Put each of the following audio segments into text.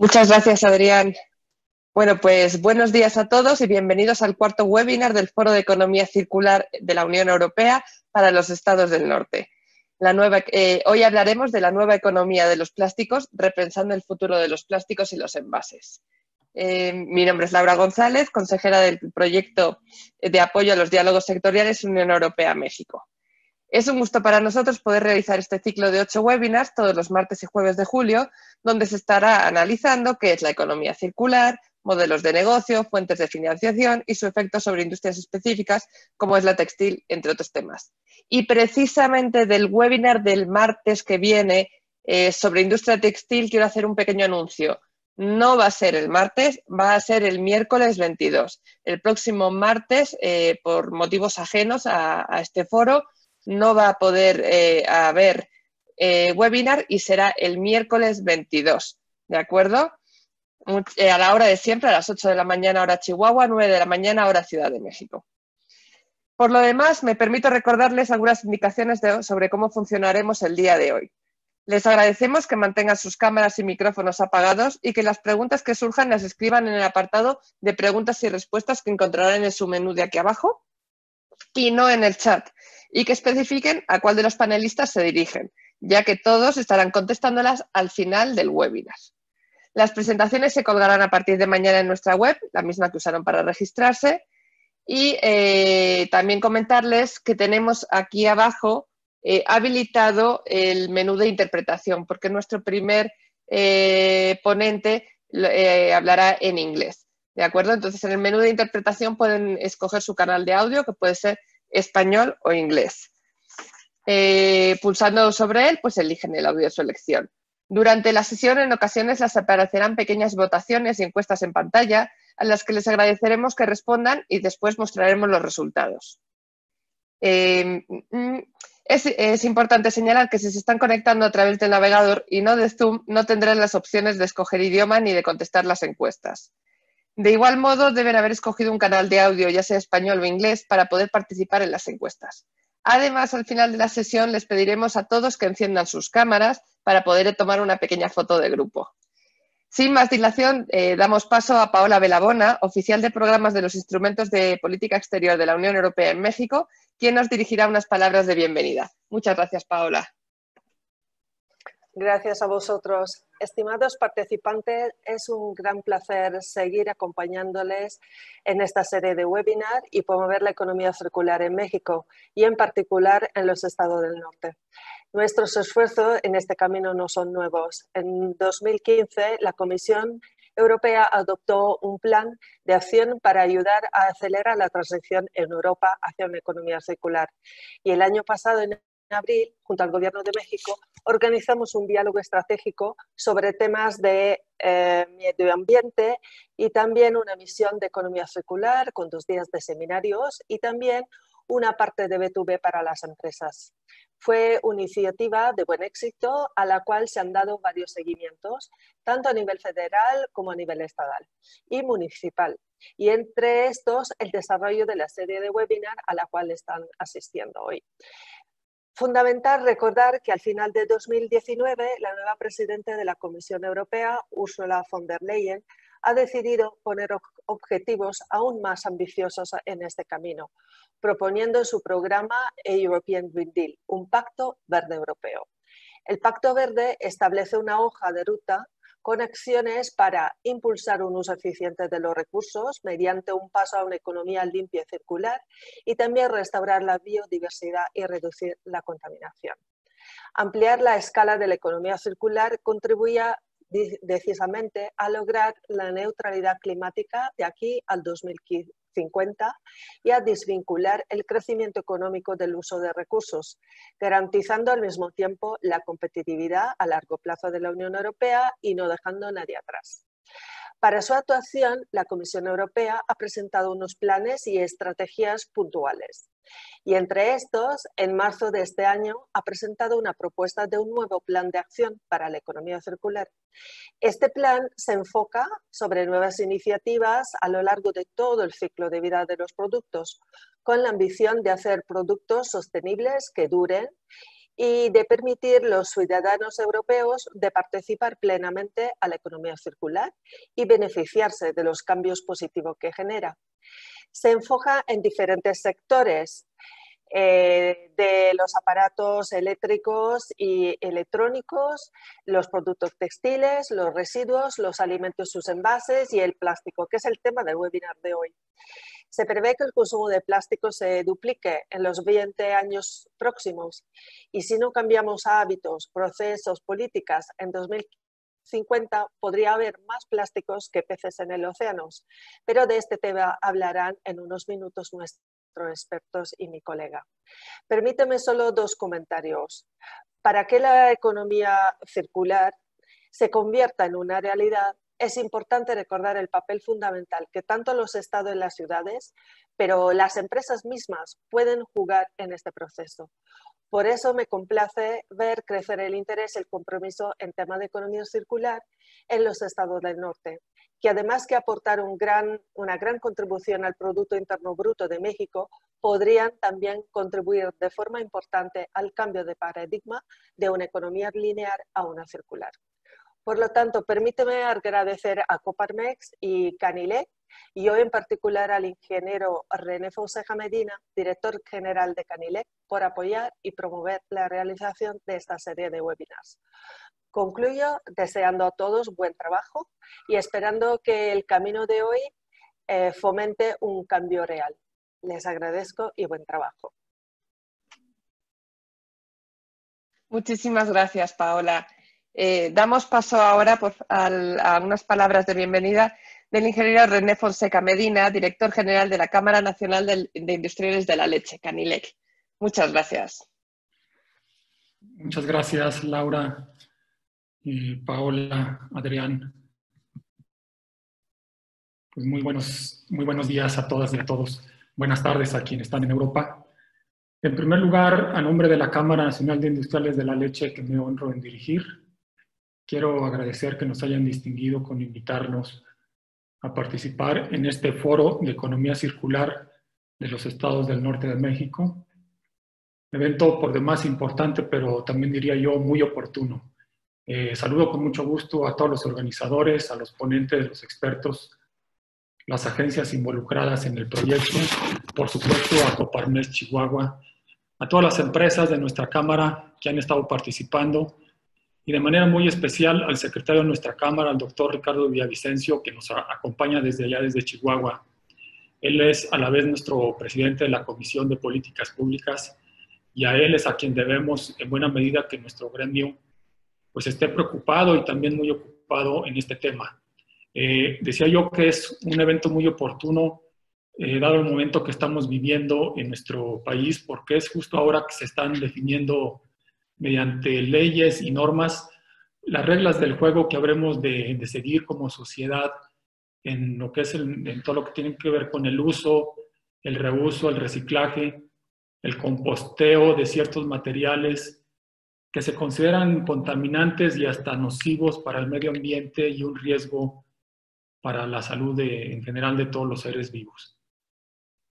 Muchas gracias, Adrián. Bueno, pues buenos días a todos y bienvenidos al cuarto webinar del Foro de Economía Circular de la Unión Europea para los Estados del Norte. Hoy hablaremos de la nueva economía de los plásticos, repensando el futuro de los plásticos y los envases. Mi nombre es Laura González, consejera del proyecto de apoyo a los diálogos sectoriales Unión Europea-México. Es un gusto para nosotros poder realizar este ciclo de 8 webinars todos los martes y jueves de julio, donde se estará analizando qué es la economía circular, modelos de negocio, fuentes de financiación y su efecto sobre industrias específicas, como es la textil, entre otros temas. Y precisamente del webinar del martes que viene sobre industria textil quiero hacer un pequeño anuncio. No va a ser el martes, va a ser el miércoles 22. El próximo martes, por motivos ajenos a este foro, no va a poder haber webinar y será el miércoles 22, ¿de acuerdo? A la hora de siempre, a las 8 de la mañana hora Chihuahua, 9 de la mañana hora Ciudad de México. Por lo demás, me permito recordarles algunas indicaciones sobre cómo funcionaremos el día de hoy. Les agradecemos que mantengan sus cámaras y micrófonos apagados y que las preguntas que surjan las escriban en el apartado de preguntas y respuestas que encontrarán en su menú de aquí abajo y no en el chat, y que especifiquen a cuál de los panelistas se dirigen, ya que todos estarán contestándolas al final del webinar. Las presentaciones se colgarán a partir de mañana en nuestra web, la misma que usaron para registrarse, y también comentarles que tenemos aquí abajo habilitado el menú de interpretación, porque nuestro primer ponente hablará en inglés. ¿De acuerdo? Entonces, en el menú de interpretación pueden escoger su canal de audio, que puede ser español o inglés. Pulsando sobre él, pues eligen el audio de su elección. Durante la sesión, en ocasiones, les aparecerán pequeñas votaciones y encuestas en pantalla, a las que les agradeceremos que respondan y después mostraremos los resultados. Es importante señalar que si se están conectando a través del navegador y no de Zoom, no tendrán las opciones de escoger idioma ni de contestar las encuestas. De igual modo, deben haber escogido un canal de audio, ya sea español o inglés, para poder participar en las encuestas. Además, al final de la sesión, les pediremos a todos que enciendan sus cámaras para poder tomar una pequeña foto de grupo. Sin más dilación, damos paso a Paola Belabona, oficial de programas de los instrumentos de política exterior de la Unión Europea en México, quien nos dirigirá unas palabras de bienvenida. Muchas gracias, Paola. Gracias a vosotros. Estimados participantes, es un gran placer seguir acompañándoles en esta serie de webinar y promover la economía circular en México y en particular en los estados del norte. Nuestros esfuerzos en este camino no son nuevos. En 2015, la Comisión Europea adoptó un plan de acción para ayudar a acelerar la transición en Europa hacia una economía circular. Y el año pasado, en abril, junto al Gobierno de México, organizamos un diálogo estratégico sobre temas de medio ambiente y también una misión de economía circular con 2 días de seminarios y también una parte de B2B para las empresas. Fue una iniciativa de buen éxito a la cual se han dado varios seguimientos, tanto a nivel federal como a nivel estatal y municipal. Y entre estos, el desarrollo de la serie de webinar a la cual están asistiendo hoy. Fundamental recordar que al final de 2019, la nueva presidenta de la Comisión Europea, Ursula von der Leyen, ha decidido poner objetivos aún más ambiciosos en este camino, proponiendo su programa European Green Deal, un pacto verde europeo. El Pacto Verde establece una hoja de ruta con acciones para impulsar un uso eficiente de los recursos mediante un paso a una economía limpia y circular y también restaurar la biodiversidad y reducir la contaminación. Ampliar la escala de la economía circular contribuye decisamente a lograr la neutralidad climática de aquí al 2050 y a desvincular el crecimiento económico del uso de recursos, garantizando al mismo tiempo la competitividad a largo plazo de la Unión Europea y no dejando a nadie atrás. Para su actuación, la Comisión Europea ha presentado unos planes y estrategias puntuales. Y entre estos, en marzo de este año, ha presentado una propuesta de un nuevo plan de acción para la economía circular. Este plan se enfoca sobre nuevas iniciativas a lo largo de todo el ciclo de vida de los productos, con la ambición de hacer productos sostenibles que duren y de permitir a los ciudadanos europeos de participar plenamente a la economía circular y beneficiarse de los cambios positivos que genera. Se enfoca en diferentes sectores, de los aparatos eléctricos y electrónicos, los productos textiles, los residuos, los alimentos, sus envases y el plástico, que es el tema del webinar de hoy. Se prevé que el consumo de plástico se duplique en los 20 años próximos y si no cambiamos hábitos, procesos, políticas, en 2050 podría haber más plásticos que peces en el océano, pero de este tema hablarán en unos minutos nuestros expertos y mi colega. Permíteme solo dos comentarios. Para que la economía circular se convierta en una realidad, es importante recordar el papel fundamental que tanto los estados y las ciudades, pero las empresas mismas pueden jugar en este proceso. Por eso me complace ver crecer el interés y el compromiso en temas de economía circular en los estados del norte, que además que aportar una gran contribución al Producto Interno Bruto de México, podrían también contribuir de forma importante al cambio de paradigma de una economía lineal a una circular. Por lo tanto, permíteme agradecer a Coparmex y Canilec, y hoy en particular al ingeniero René Fonseca Medina, director general de Canilec, por apoyar y promover la realización de esta serie de webinars. Concluyo deseando a todos buen trabajo y esperando que el camino de hoy fomente un cambio real. Les agradezco y buen trabajo. Muchísimas gracias, Paola. Damos paso ahora a unas palabras de bienvenida del ingeniero René Fonseca Medina, director general de la Cámara Nacional de Industriales de la Leche, Canilec. Muchas gracias. Muchas gracias, Laura, Paola, Adrián. Pues muy buenos días a todas y a todos. Buenas tardes a quienes están en Europa. En primer lugar, a nombre de la Cámara Nacional de Industriales de la Leche, que me honro en dirigir, quiero agradecer que nos hayan distinguido con invitarnos a participar en este foro de economía circular de los estados del norte de México. Evento por demás importante, pero también diría yo muy oportuno. Saludo con mucho gusto a todos los organizadores, a los ponentes, los expertos, las agencias involucradas en el proyecto, por supuesto a Coparmex Chihuahua, a todas las empresas de nuestra Cámara que han estado participando y de manera muy especial al secretario de nuestra Cámara, al doctor Ricardo Villavicencio, que nos acompaña desde allá, desde Chihuahua. Él es a la vez nuestro presidente de la Comisión de Políticas Públicas y a él es a quien debemos en buena medida que nuestro gremio pues esté preocupado y también muy ocupado en este tema. Decía yo que es un evento muy oportuno, dado el momento que estamos viviendo en nuestro país, porque es justo ahora que se están definiendo mediante leyes y normas las reglas del juego que habremos de seguir como sociedad en lo que es en todo lo que tiene que ver con el uso, el reuso, el reciclaje, el composteo de ciertos materiales que se consideran contaminantes y hasta nocivos para el medio ambiente y un riesgo para la salud en general de todos los seres vivos.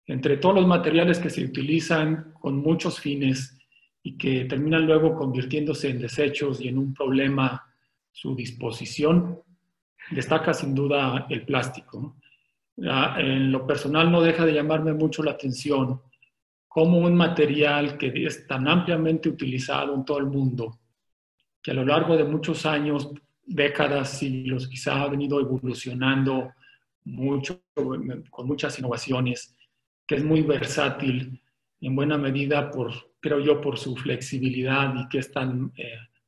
Entre todos los materiales que se utilizan con muchos fines y que terminan luego convirtiéndose en desechos y en un problema su disposición, destaca sin duda el plástico. En lo personal no deja de llamarme mucho la atención cómo un material que es tan ampliamente utilizado en todo el mundo, que a lo largo de muchos años, décadas, siglos, quizá ha venido evolucionando mucho, con muchas innovaciones, que es muy versátil, en buena medida, creo yo, por su flexibilidad y que es tan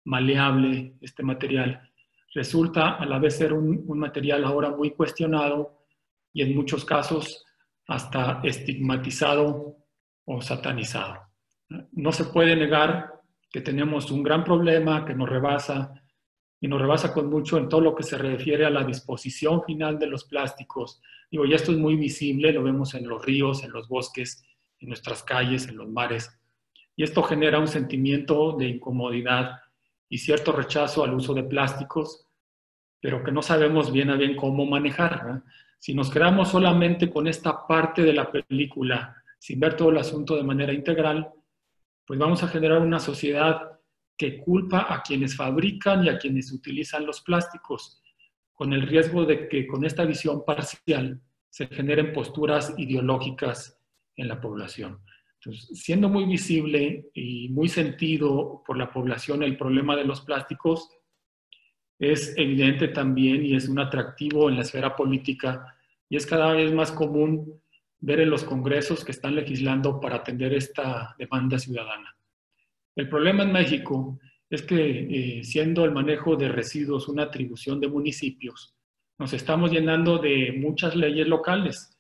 maleable este material. Resulta a la vez ser un material ahora muy cuestionado y en muchos casos hasta estigmatizado o satanizado. No se puede negar que tenemos un gran problema que nos rebasa y nos rebasa con mucho en todo lo que se refiere a la disposición final de los plásticos. Digo, y esto es muy visible, lo vemos en los ríos, en los bosques, en nuestras calles, en los mares. Y esto genera un sentimiento de incomodidad y cierto rechazo al uso de plásticos, pero que no sabemos bien a bien cómo manejar, ¿verdad? Si nos quedamos solamente con esta parte de la película, sin ver todo el asunto de manera integral, pues vamos a generar una sociedad que culpa a quienes fabrican y a quienes utilizan los plásticos, con el riesgo de que con esta visión parcial se generen posturas ideológicas en la población. Entonces, siendo muy visible y muy sentido por la población el problema de los plásticos, es evidente también y es un atractivo en la esfera política y es cada vez más común ver en los congresos que están legislando para atender esta demanda ciudadana. El problema en México es que siendo el manejo de residuos una atribución de municipios, nos estamos llenando de muchas leyes locales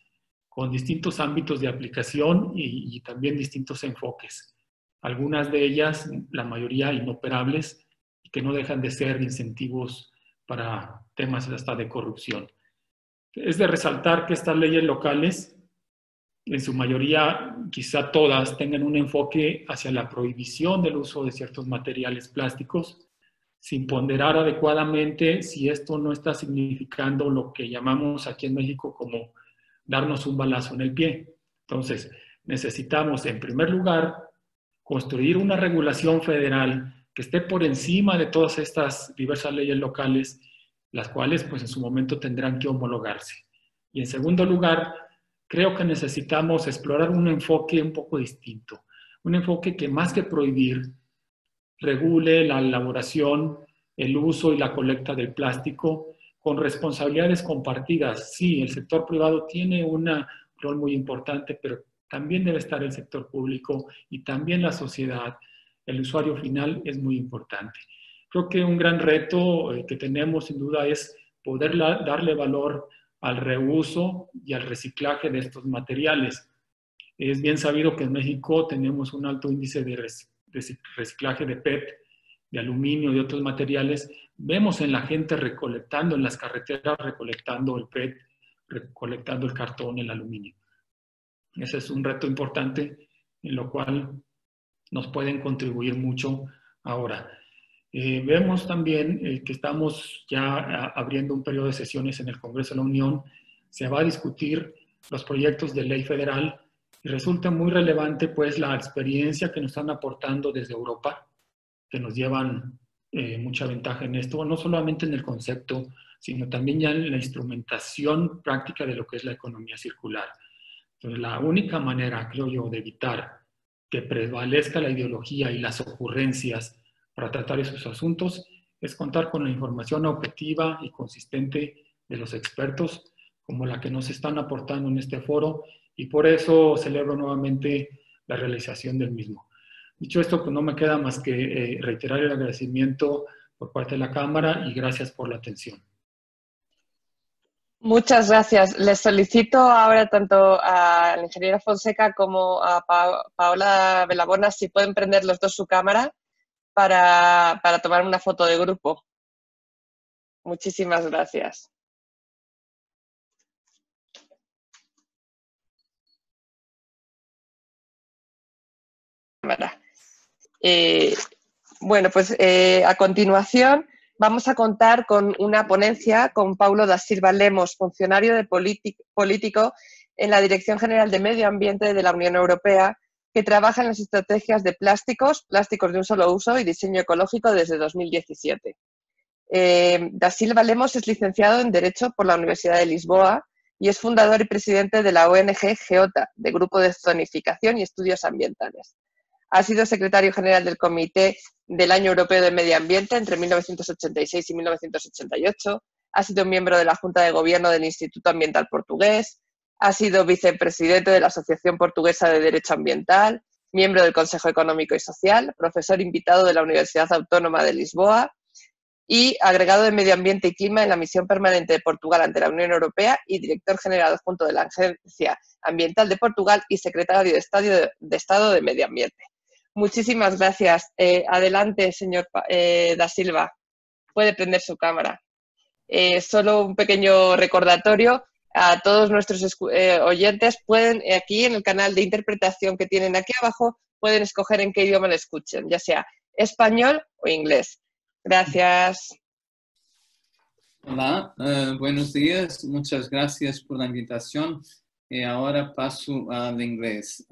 con distintos ámbitos de aplicación y también distintos enfoques. Algunas de ellas, la mayoría inoperables, y que no dejan de ser incentivos para temas hasta de corrupción. Es de resaltar que estas leyes locales, en su mayoría, quizá todas, tengan un enfoque hacia la prohibición del uso de ciertos materiales plásticos, sin ponderar adecuadamente si esto no está significando lo que llamamos aquí en México como darnos un balazo en el pie. Entonces, necesitamos, en primer lugar, construir una regulación federal que esté por encima de todas estas diversas leyes locales, las cuales, pues, en su momento tendrán que homologarse. Y en segundo lugar, creo que necesitamos explorar un enfoque un poco distinto, un enfoque que más que prohibir, regule la elaboración, el uso y la colecta del plástico con responsabilidades compartidas. Sí, el sector privado tiene un rol muy importante, pero también debe estar el sector público y también la sociedad. El usuario final es muy importante. Creo que un gran reto que tenemos sin duda es poder darle valor al reuso y al reciclaje de estos materiales. Es bien sabido que en México tenemos un alto índice de reciclaje de PET, de aluminio y de otros materiales. Vemos en la gente recolectando, en las carreteras recolectando el PET, recolectando el cartón, el aluminio. Ese es un reto importante en lo cual nos pueden contribuir mucho ahora. Vemos también que estamos ya abriendo un periodo de sesiones en el Congreso de la Unión. Se va a discutir los proyectos de ley federal y resulta muy relevante pues la experiencia que nos están aportando desde Europa, que nos llevan mucha ventaja en esto, no solamente en el concepto, sino también ya en la instrumentación práctica de lo que es la economía circular. Entonces, la única manera, creo yo, de evitar que prevalezca la ideología y las ocurrencias para tratar esos asuntos es contar con la información objetiva y consistente de los expertos, como la que nos están aportando en este foro, y por eso celebro nuevamente la realización del mismo. Dicho esto, pues no me queda más que reiterar el agradecimiento por parte de la Cámara y gracias por la atención. Muchas gracias. Les solicito ahora tanto al ingeniero Fonseca como a Paola Belabona si pueden prender los dos su cámara para tomar una foto de grupo. Muchísimas gracias. Bueno, pues a continuación vamos a contar con una ponencia con Paulo da Silva Lemos, funcionario político en la Dirección General de Medio Ambiente de la Unión Europea, que trabaja en las estrategias de plásticos de un solo uso y diseño ecológico desde 2017. Da Silva Lemos es licenciado en Derecho por la Universidad de Lisboa y es fundador y presidente de la ONG Geota, de Grupo de Zonificación y Estudios Ambientales. Ha sido secretario general del Comité del Año Europeo de Medio Ambiente entre 1986 y 1988. Ha sido miembro de la Junta de Gobierno del Instituto Ambiental Portugués. Ha sido vicepresidente de la Asociación Portuguesa de Derecho Ambiental, miembro del Consejo Económico y Social, profesor invitado de la Universidad Autónoma de Lisboa y agregado de Medio Ambiente y Clima en la Misión Permanente de Portugal ante la Unión Europea y director general adjunto de la Agencia Ambiental de Portugal y secretario de Estado de Medio Ambiente. Muchísimas gracias. Adelante, señor da Silva. Puede prender su cámara. Solo un pequeño recordatorio a todos nuestros oyentes. Pueden, aquí en el canal de interpretación que tienen aquí abajo, pueden escoger en qué idioma lo escuchen, ya sea español o inglés. Gracias. Hola, buenos días. Muchas gracias por la invitación. E agora passo ao inglês.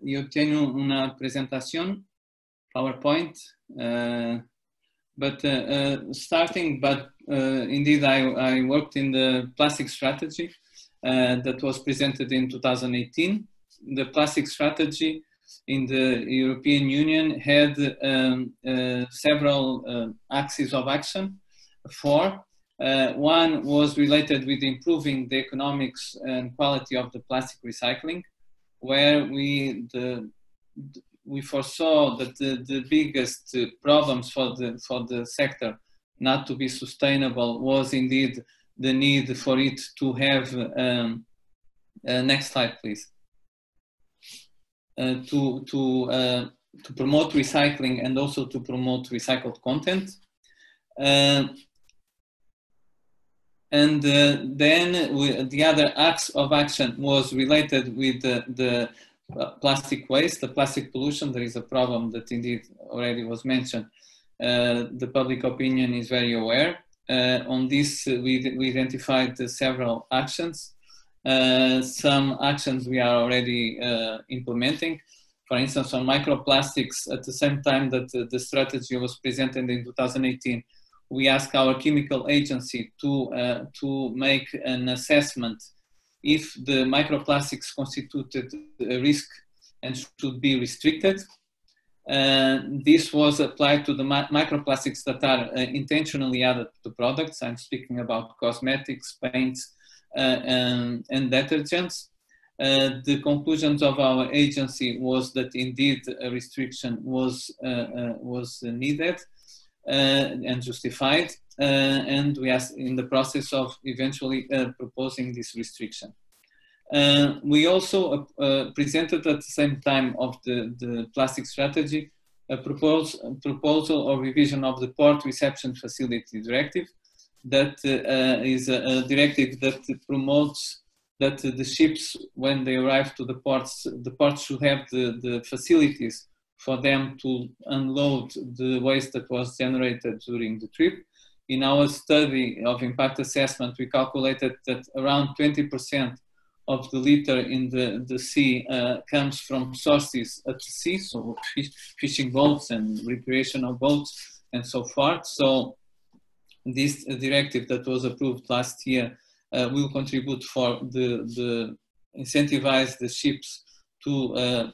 Eu tenho uma apresentação, PowerPoint, indeed I worked in the plastic strategy that was presented in 2018. The plastic strategy in the European Union had several axes of action. One was related with improving the economics and quality of the plastic recycling, where we foresaw that the biggest problems for the sector not to be sustainable was indeed the need for it to have, next slide please, to promote recycling and also to promote recycled content. And then the other axe of action was related with the plastic waste, the plastic pollution. There is a problem that indeed already was mentioned. The public opinion is very aware. On this, we identified several actions. Some actions we are already implementing. For instance, on microplastics, at the same time that the strategy was presented in 2018, we asked our chemical agency to make an assessment if the microplastics constituted a risk and should be restricted. This was applied to the microplastics that are intentionally added to products. I'm speaking about cosmetics, paints, and detergents. The conclusions of our agency was that indeed a restriction was needed and justified, and we are in the process of eventually proposing this restriction. We also presented at the same time of the plastic strategy a proposal or revision of the Port Reception Facility Directive. That is a directive that promotes that the ships, when they arrive to the ports should have the facilities for them to unload the waste that was generated during the trip. In our study of impact assessment, we calculated that around 20% of the litter in the sea comes from sources at the sea, so fishing boats and recreational boats and so forth. So this directive that was approved last year will contribute for the incentivize the ships to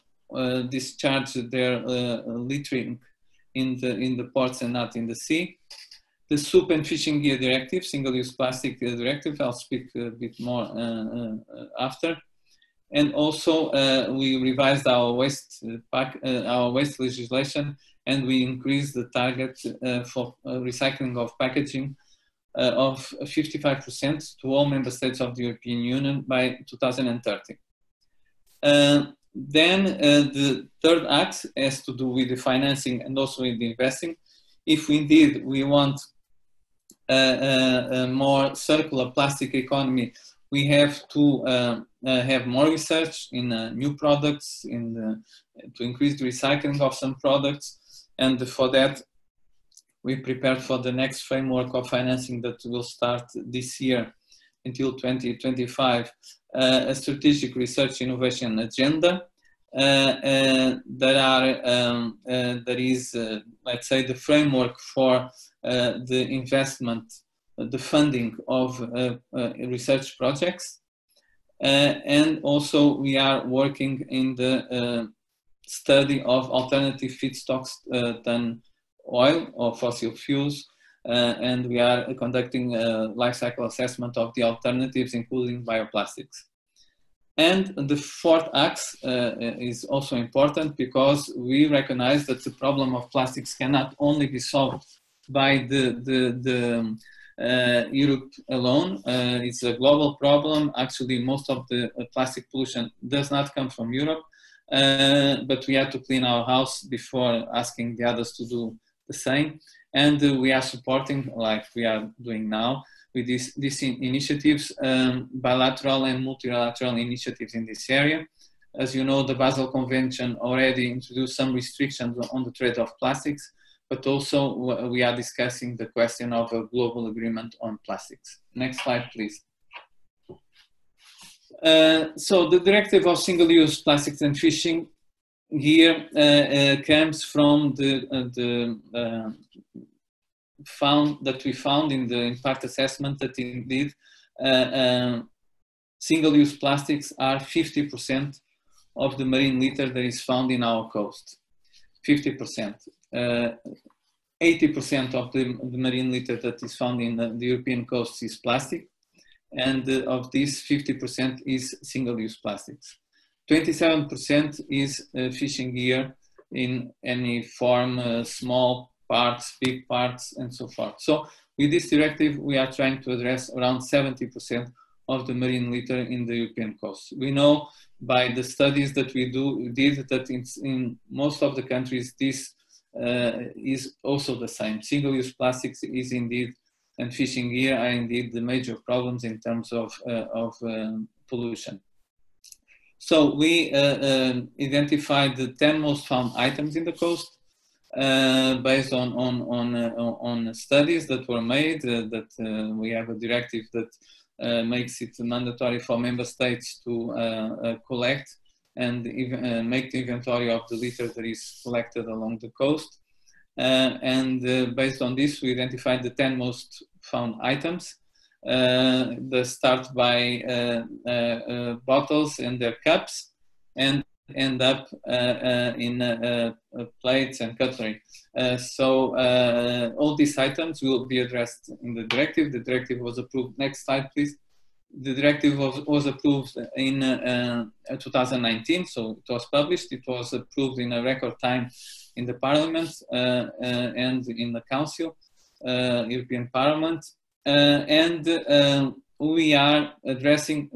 discharge their littering in the ports and not in the sea. The Soup and Fishing Gear Directive, Single-Use Plastic Directive, I'll speak a bit more after. And also we revised our waste legislation, and we increased the target for recycling of packaging of 55% to all member states of the European Union by 2030. Then the third act has to do with the financing and also with the investing. If indeed we want a more circular plastic economy, we have to have more research in new products, to increase the recycling of some products, and for that we prepared for the next framework of financing that will start this year until 2025, a strategic research innovation agenda that is, let's say, the framework for the investment, the funding of research projects. And also we are working in the study of alternative feedstocks than oil or fossil fuels, and we are conducting a life cycle assessment of the alternatives, including bioplastics. And the fourth axe is also important because we recognize that the problem of plastics cannot only be solved by the Europe alone. It's a global problem. Actually, most of the plastic pollution does not come from Europe, but we have to clean our house before asking the others to do the same. And we are supporting, like we are doing now, with these initiatives, bilateral and multilateral initiatives in this area. As you know, the Basel Convention already introduced some restrictions on the trade of plastics, but also we are discussing the question of a global agreement on plastics. Next slide, please. So the directive of single-use plastics and fishing gear comes from the we found in the impact assessment that indeed single-use plastics are 50% of the marine litter that is found in our coast. 50%. 80% of the marine litter that is found in the European coast is plastic, and of this 50% is single-use plastics. 27% is fishing gear in any form, small parts, big parts, and so forth. So with this directive, we are trying to address around 70% of the marine litter in the European coast. We know by the studies that we did that in most of the countries, this is also the same. Single-use plastics is indeed, and fishing gear are indeed the major problems in terms of pollution. So we identified the 10 most found items in the coast based on studies that were made, that we have a directive that makes it mandatory for member states to collect and make the inventory of the litter that is collected along the coast. Based on this, we identified the 10 most found items. They start by bottles and their cups and end up in plates and cutlery. So all these items will be addressed in the directive. The directive was approved. Next slide, please. The directive was approved in 2019, so it was published. It was approved in a record time in the Parliament and in the Council, European Parliament. We are addressing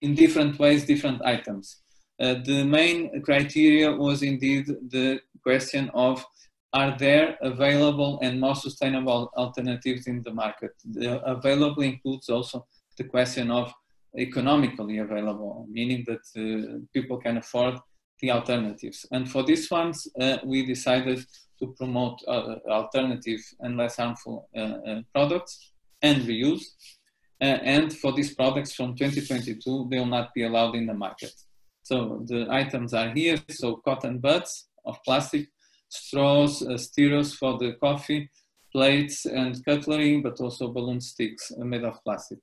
in different ways different items. The main criteria was indeed the question of, are there available and more sustainable alternatives in the market? The available includes also the question of economically available, meaning that people can afford the alternatives. And for these ones, we decided to promote alternative and less harmful products and reuse. And for these products from 2022, they will not be allowed in the market. So the items are here. So cotton buds of plastic, straws, stirrers for the coffee, plates and cutlery, but also balloon sticks made of plastic.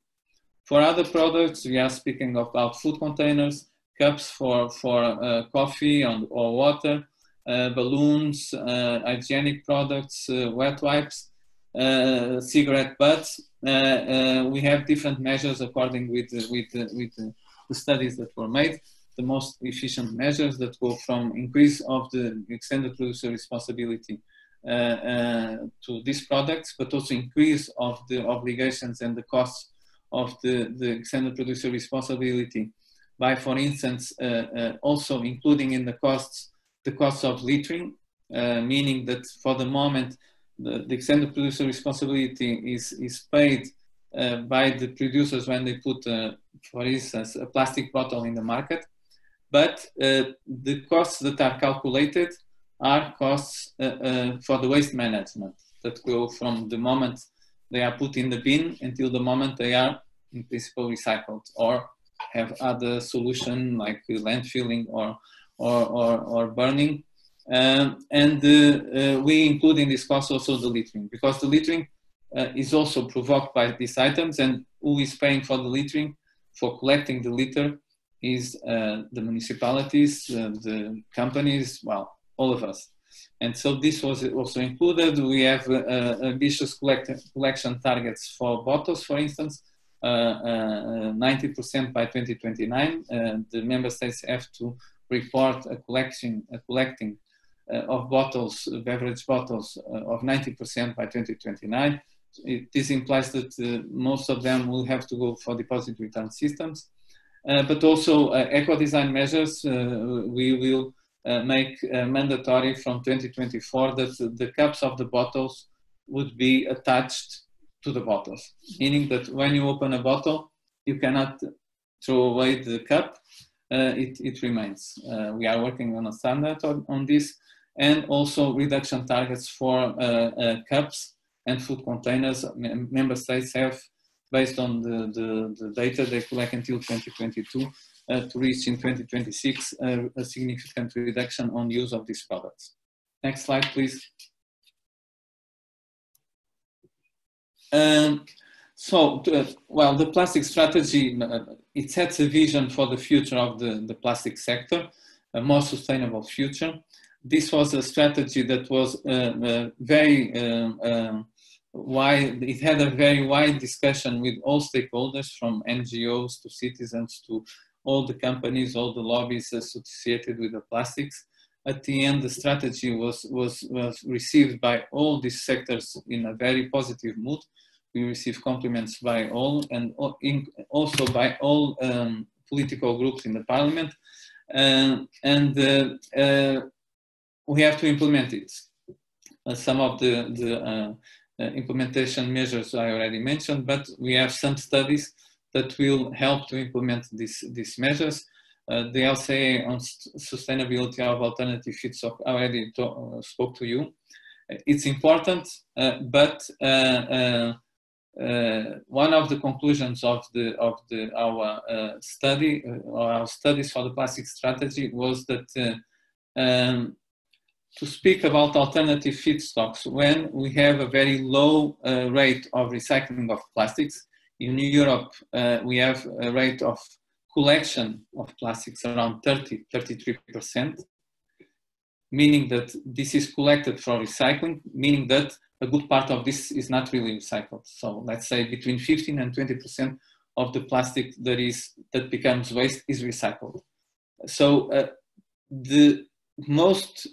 For other products, we are speaking about food containers, cups for coffee or water, balloons, hygienic products, wet wipes, cigarette butts. We have different measures according with the studies that were made. The most efficient measures that go from increase of the extended producer responsibility to these products, but also increase of the obligations and the costs of the extended producer responsibility by, for instance, also including in the costs of littering, meaning that for the moment the extended producer responsibility is paid by the producers when they put, for instance, a plastic bottle in the market, but the costs that are calculated are costs for the waste management that go from the moment they are put in the bin until the moment they are in principle recycled or have other solution like landfilling or burning. We include in this cost also the littering, because the littering is also provoked by these items, and who is paying for the littering, for collecting the litter, is the municipalities, the companies, well, all of us. And so this was also included. We have ambitious collection targets for bottles, for instance, 90% by 2029. The member states have to report a collecting of bottles, beverage bottles, of 90% by 2029. This implies that most of them will have to go for deposit return systems. But also eco-design measures, we will make mandatory from 2024 that the caps of the bottles would be attached to the bottles, meaning that when you open a bottle, you cannot throw away the cup, it remains. We are working on a standard on this, and also reduction targets for cups and food containers. Member states have based on the data they collect until 2022 to reach in 2026 a significant reduction on use of these products. Next slide, please. Well, the plastic strategy, it sets a vision for the future of the plastic sector, a more sustainable future. This was a strategy that was very wide. It had a very wide discussion with all stakeholders, from NGOs to citizens to all the companies, all the lobbies associated with the plastics. At the end, the strategy was received by all these sectors in a very positive mood. We received compliments by all, and also by all political groups in the parliament. We have to implement it. Some of the implementation measures I already mentioned, but we have some studies that will help to implement these measures. The LCA on sustainability of alternative feedstock already spoke to you. It's important, but one of the conclusions of our study, or our studies for the plastic strategy, was that to speak about alternative feedstocks when we have a very low rate of recycling of plastics. In Europe, we have a rate of collection of plastics around 33%, meaning that this is collected for recycling, meaning that a good part of this is not really recycled. So let's say between 15 and 20% of the plastic that becomes waste is recycled. So the most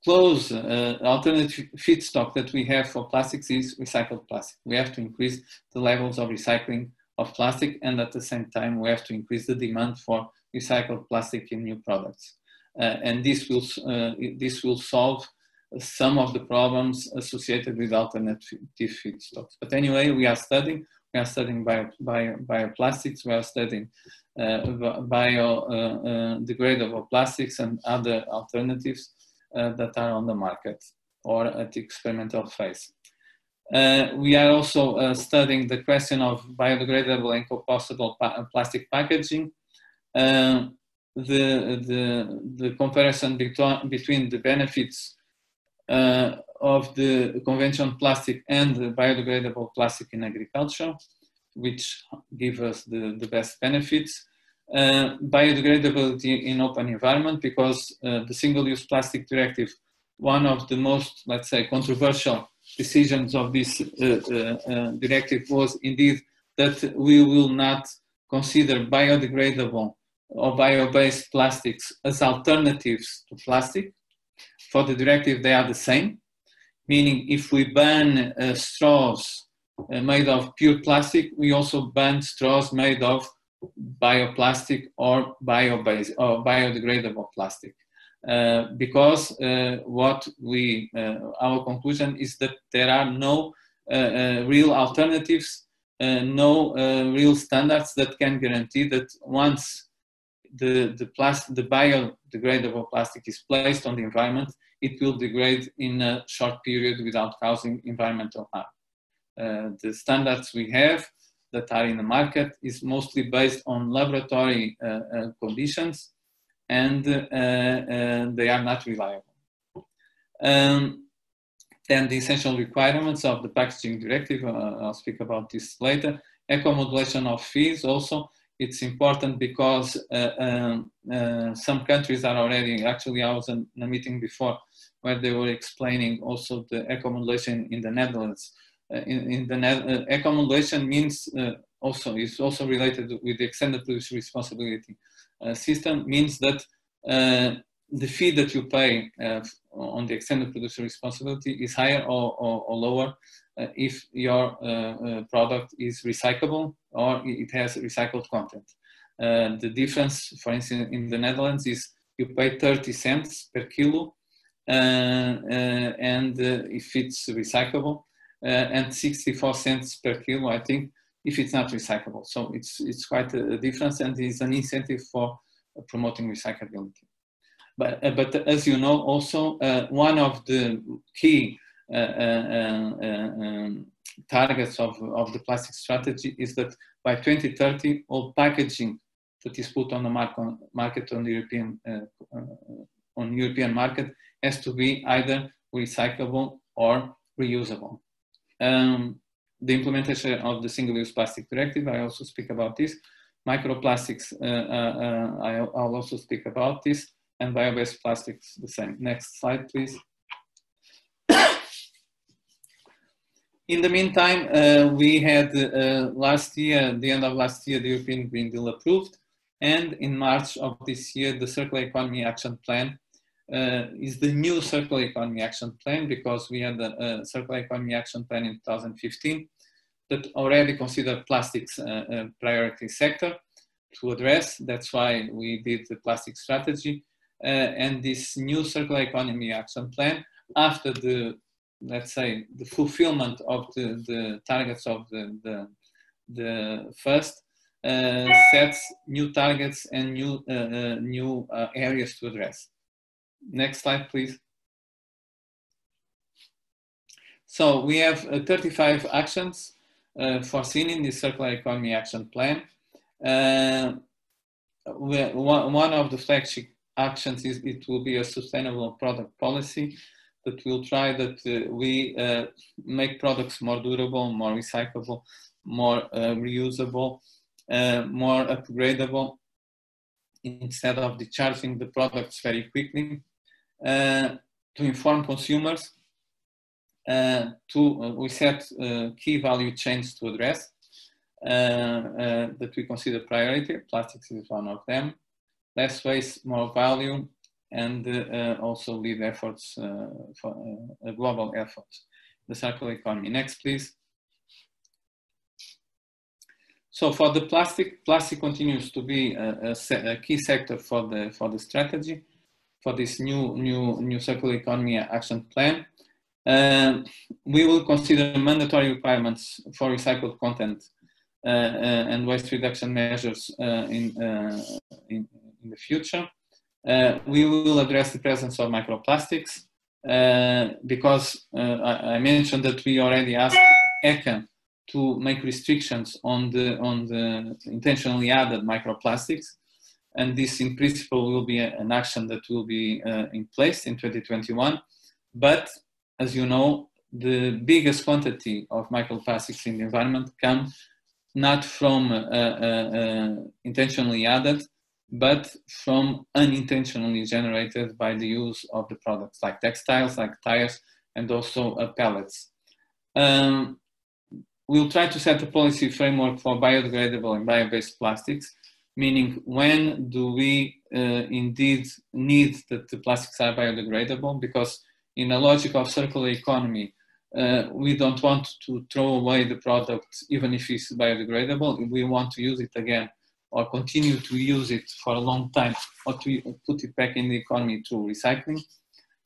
close alternative feedstock that we have for plastics is recycled plastic. We have to increase the levels of recycling of plastic, and at the same time we have to increase the demand for recycled plastic in new products. And this will solve some of the problems associated with alternative feedstocks. But anyway, we are studying bioplastics, we are studying biodegradable plastics and other alternatives that are on the market or at the experimental phase. We are also studying the question of biodegradable and compostable plastic packaging. The comparison between the benefits of the conventional plastic and the biodegradable plastic in agriculture, which give us the best benefits. Biodegradability in open environment, because the single-use plastic directive, one of the most, let's say, controversial decisions of this directive was indeed that we will not consider biodegradable or bio-based plastics as alternatives to plastic. For the directive, they are the same, meaning if we ban straws made of pure plastic, we also ban straws made of bioplastic or bio-based or biodegradable plastic. Because our conclusion is that there are no real alternatives, no real standards that can guarantee that once the biodegradable plastic is placed on the environment, it will degrade in a short period without causing environmental harm. The standards we have that are in the market is mostly based on laboratory conditions, and they are not reliable. Then the essential requirements of the packaging directive, I'll speak about this later. Eco-modulation of fees also, it's important because some countries are already, actually I was in a meeting before where they were explaining also the eco-modulation in the Netherlands. Eco-modulation means is also related with the extended producer responsibility system, means that the fee that you pay on the extended producer responsibility is higher or lower if your product is recyclable or it has recycled content. The difference, for instance, in the Netherlands is you pay 30 cents per kilo and if it's recyclable, and 64 cents per kilo, I think, if it's not recyclable. So it's quite a difference, and it's an incentive for promoting recyclability. But as you know, also one of the key targets of the plastic strategy is that by 2030, all packaging that is put on the market on the European market has to be either recyclable or reusable. The implementation of the Single-Use Plastic Directive, I also speak about this. Microplastics, I'll also speak about this, and bio-based plastics the same. Next slide, please. In the meantime, we had last year, the end of last year, the European Green Deal approved, and in March of this year, the Circular Economy Action Plan is the new Circular Economy Action Plan, because we had a Circular Economy Action Plan in 2015 that already considered plastics a priority sector to address. That's why we did the plastic strategy. And this new Circular Economy Action Plan, after the, let's say, the fulfillment of the targets of the first, sets new targets and new areas to address. Next slide, please. So we have 35 actions foreseen in the Circular Economy Action Plan. One of the flagship actions is it will be a sustainable product policy that will try that we make products more durable, more recyclable, more reusable, more upgradable, instead of discharging the products very quickly, to inform consumers, we set key value chains to address that we consider priority. Plastics is one of them. Less waste, more value, and also lead efforts for global efforts. The circular economy. Next, please. So for the plastic continues to be a key sector for the strategy, for this new circular economy action plan. We will consider mandatory requirements for recycled content and waste reduction measures in the future. We will address the presence of microplastics because I mentioned that we already asked ECHA to make restrictions on the intentionally added microplastics, and this in principle will be an action that will be in place in 2021. But as you know, the biggest quantity of microplastics in the environment come not from intentionally added, but from unintentionally generated by the use of the products like textiles, like tires, and also pellets. We'll try to set a policy framework for biodegradable and bio-based plastics, meaning when do we indeed need that the plastics are biodegradable, because in a logic of circular economy, we don't want to throw away the product even if it's biodegradable. We want to use it again or continue to use it for a long time, or to put it back in the economy through recycling.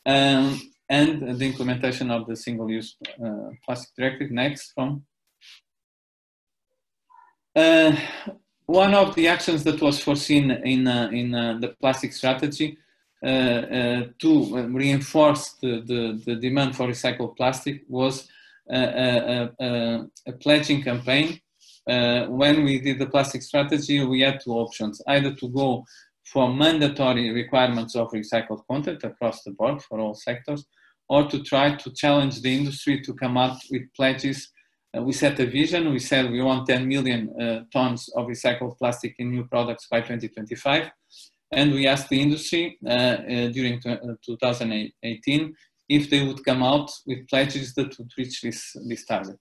And the implementation of the Single-Use Plastic Directive. Next from. One of the actions that was foreseen in the plastic strategy to reinforce the demand for recycled plastic was a pledging campaign. When we did the plastic strategy, we had two options: either to go for mandatory requirements of recycled content across the board for all sectors, or to try to challenge the industry to come up with pledges. We set a vision. We said we want 10 million tons of recycled plastic in new products by 2025. And we asked the industry during 2018 if they would come out with pledges that would reach this target.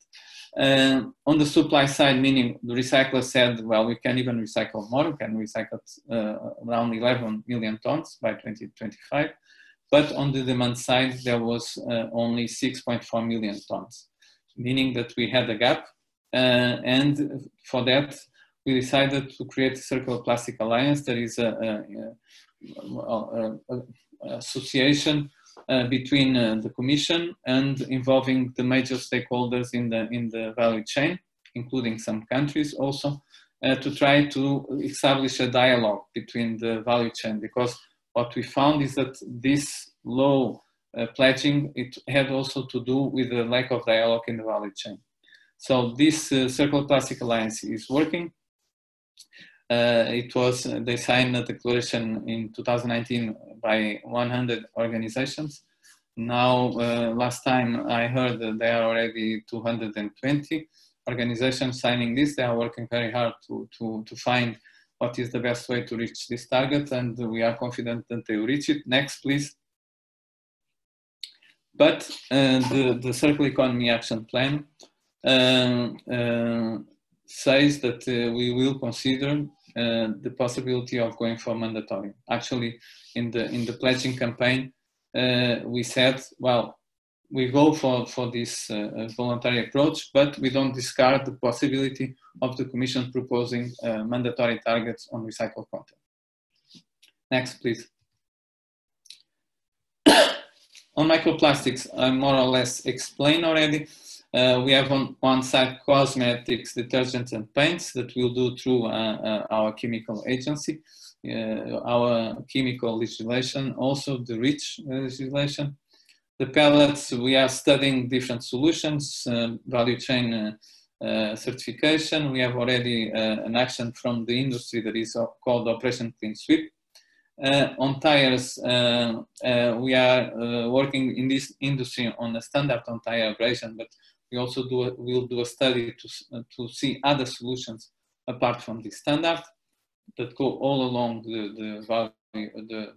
On the supply side, meaning the recyclers said, well, we can even recycle more. We can recycle around 11 million tons by 2025. But on the demand side, there was only 6.4 million tons, meaning that we had a gap. And for that, we decided to create a Circular Plastic Alliance. That is an association between the Commission and involving the major stakeholders in the value chain, including some countries also, to try to establish a dialogue between the value chain. Because what we found is that this low pledging, it had also to do with the lack of dialogue in the value chain. So this Circular Plastic Alliance is working. They signed a declaration in 2019 by 100 organizations. Now, last time I heard that there are already 220 organizations signing this. They are working very hard to find what is the best way to reach this target, and we are confident that they will reach it. Next, please. But the Circular Economy Action Plan says that we will consider the possibility of going for mandatory. Actually, in the pledging campaign, we said, well, we go for this voluntary approach, but we don't discard the possibility of the Commission proposing mandatory targets on recycled content. Next, please. On microplastics, I more or less explained already. We have on one side cosmetics, detergents, and paints that we'll do through our chemical agency, our chemical legislation, also the REACH legislation. The pellets, we are studying different solutions, value chain certification. We have already an action from the industry that is called Operation Clean Sweep. On tires, we are working in this industry on a standard on tire abrasion, but we also will do a study to see other solutions apart from the standard that go all along the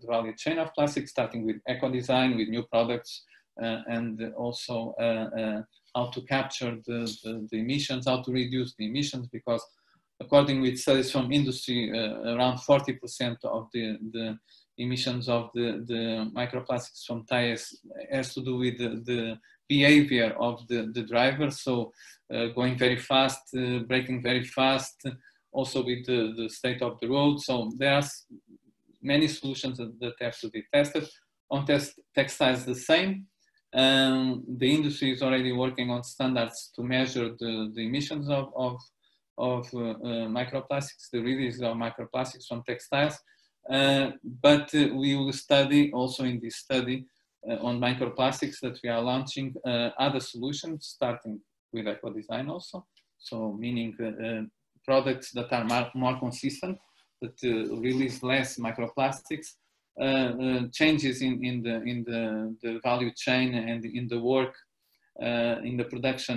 value chain of plastic, starting with eco-design, with new products, and also how to capture the emissions, how to reduce the emissions, because according with studies from industry, around 40% of the emissions of the microplastics from tires has to do with the behavior of the driver. So going very fast, braking very fast, also with the state of the road. So there are many solutions that have to be tested. On textiles, the same. The industry is already working on standards to measure the emissions of microplastics, the release of microplastics from textiles. But we will study also in this study on microplastics that we are launching other solutions, starting with eco-design also. So meaning products that are more consistent, that release less microplastics, changes in the value chain and in the work, in the production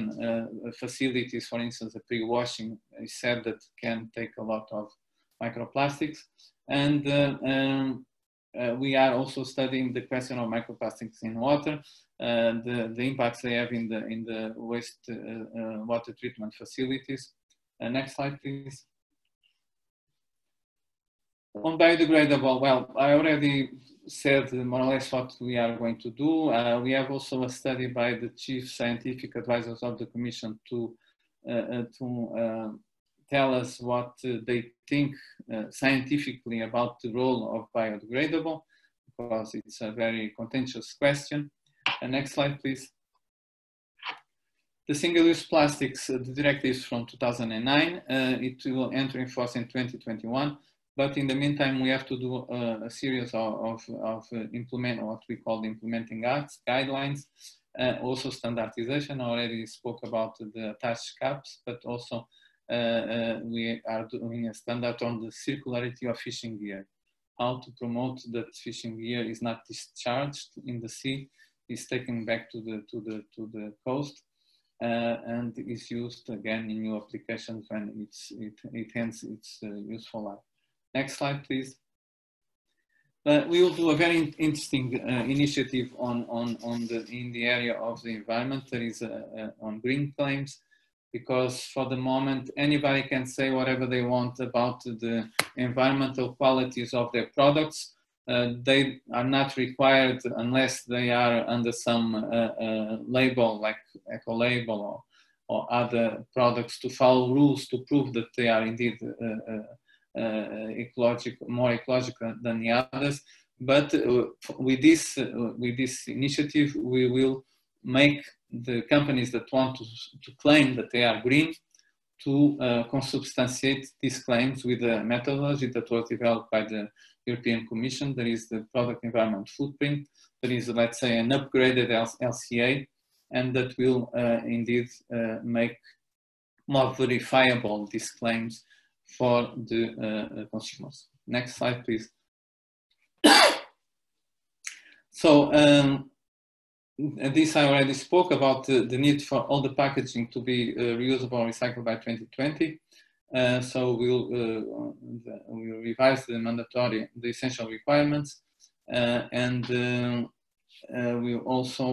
facilities, for instance, the pre-washing is said that can take a lot of microplastics. And we are also studying the question of microplastics in water, the impacts they have in the waste water treatment facilities. Next slide, please. On biodegradable, well, I already said more or less what we are going to do. We have also a study by the chief scientific advisors of the Commission to tell us what they think scientifically about the role of biodegradable, because it's a very contentious question. Next slide, please. The single-use plastics, the directive is from 2009. It will enter in force in 2021. But in the meantime, we have to do a series of implement what we call the implementing acts, guidelines, also standardization. I already spoke about the attached caps, but also we are doing a standard on the circularity of fishing gear, how to promote that fishing gear is not discharged in the sea, is taken back to the coast, and is used again in new applications when it ends its useful life. Next slide, please. We will do a very interesting initiative in the area of the environment. That is on green claims, because for the moment anybody can say whatever they want about the environmental qualities of their products. They are not required, unless they are under some label like eco label or other products, to follow rules to prove that they are indeed more ecological than the others. But with this initiative, we will make the companies that want to claim that they are green to consubstantiate these claims with a methodology that was developed by the European Commission. There is the product environment footprint. There is, let's say, an upgraded LCA, and that will indeed make more verifiable these claims for the consumers. Next slide, please. So this I already spoke about the need for all the packaging to be reusable and recycled by 2020. So we'll revise the essential requirements, and we're also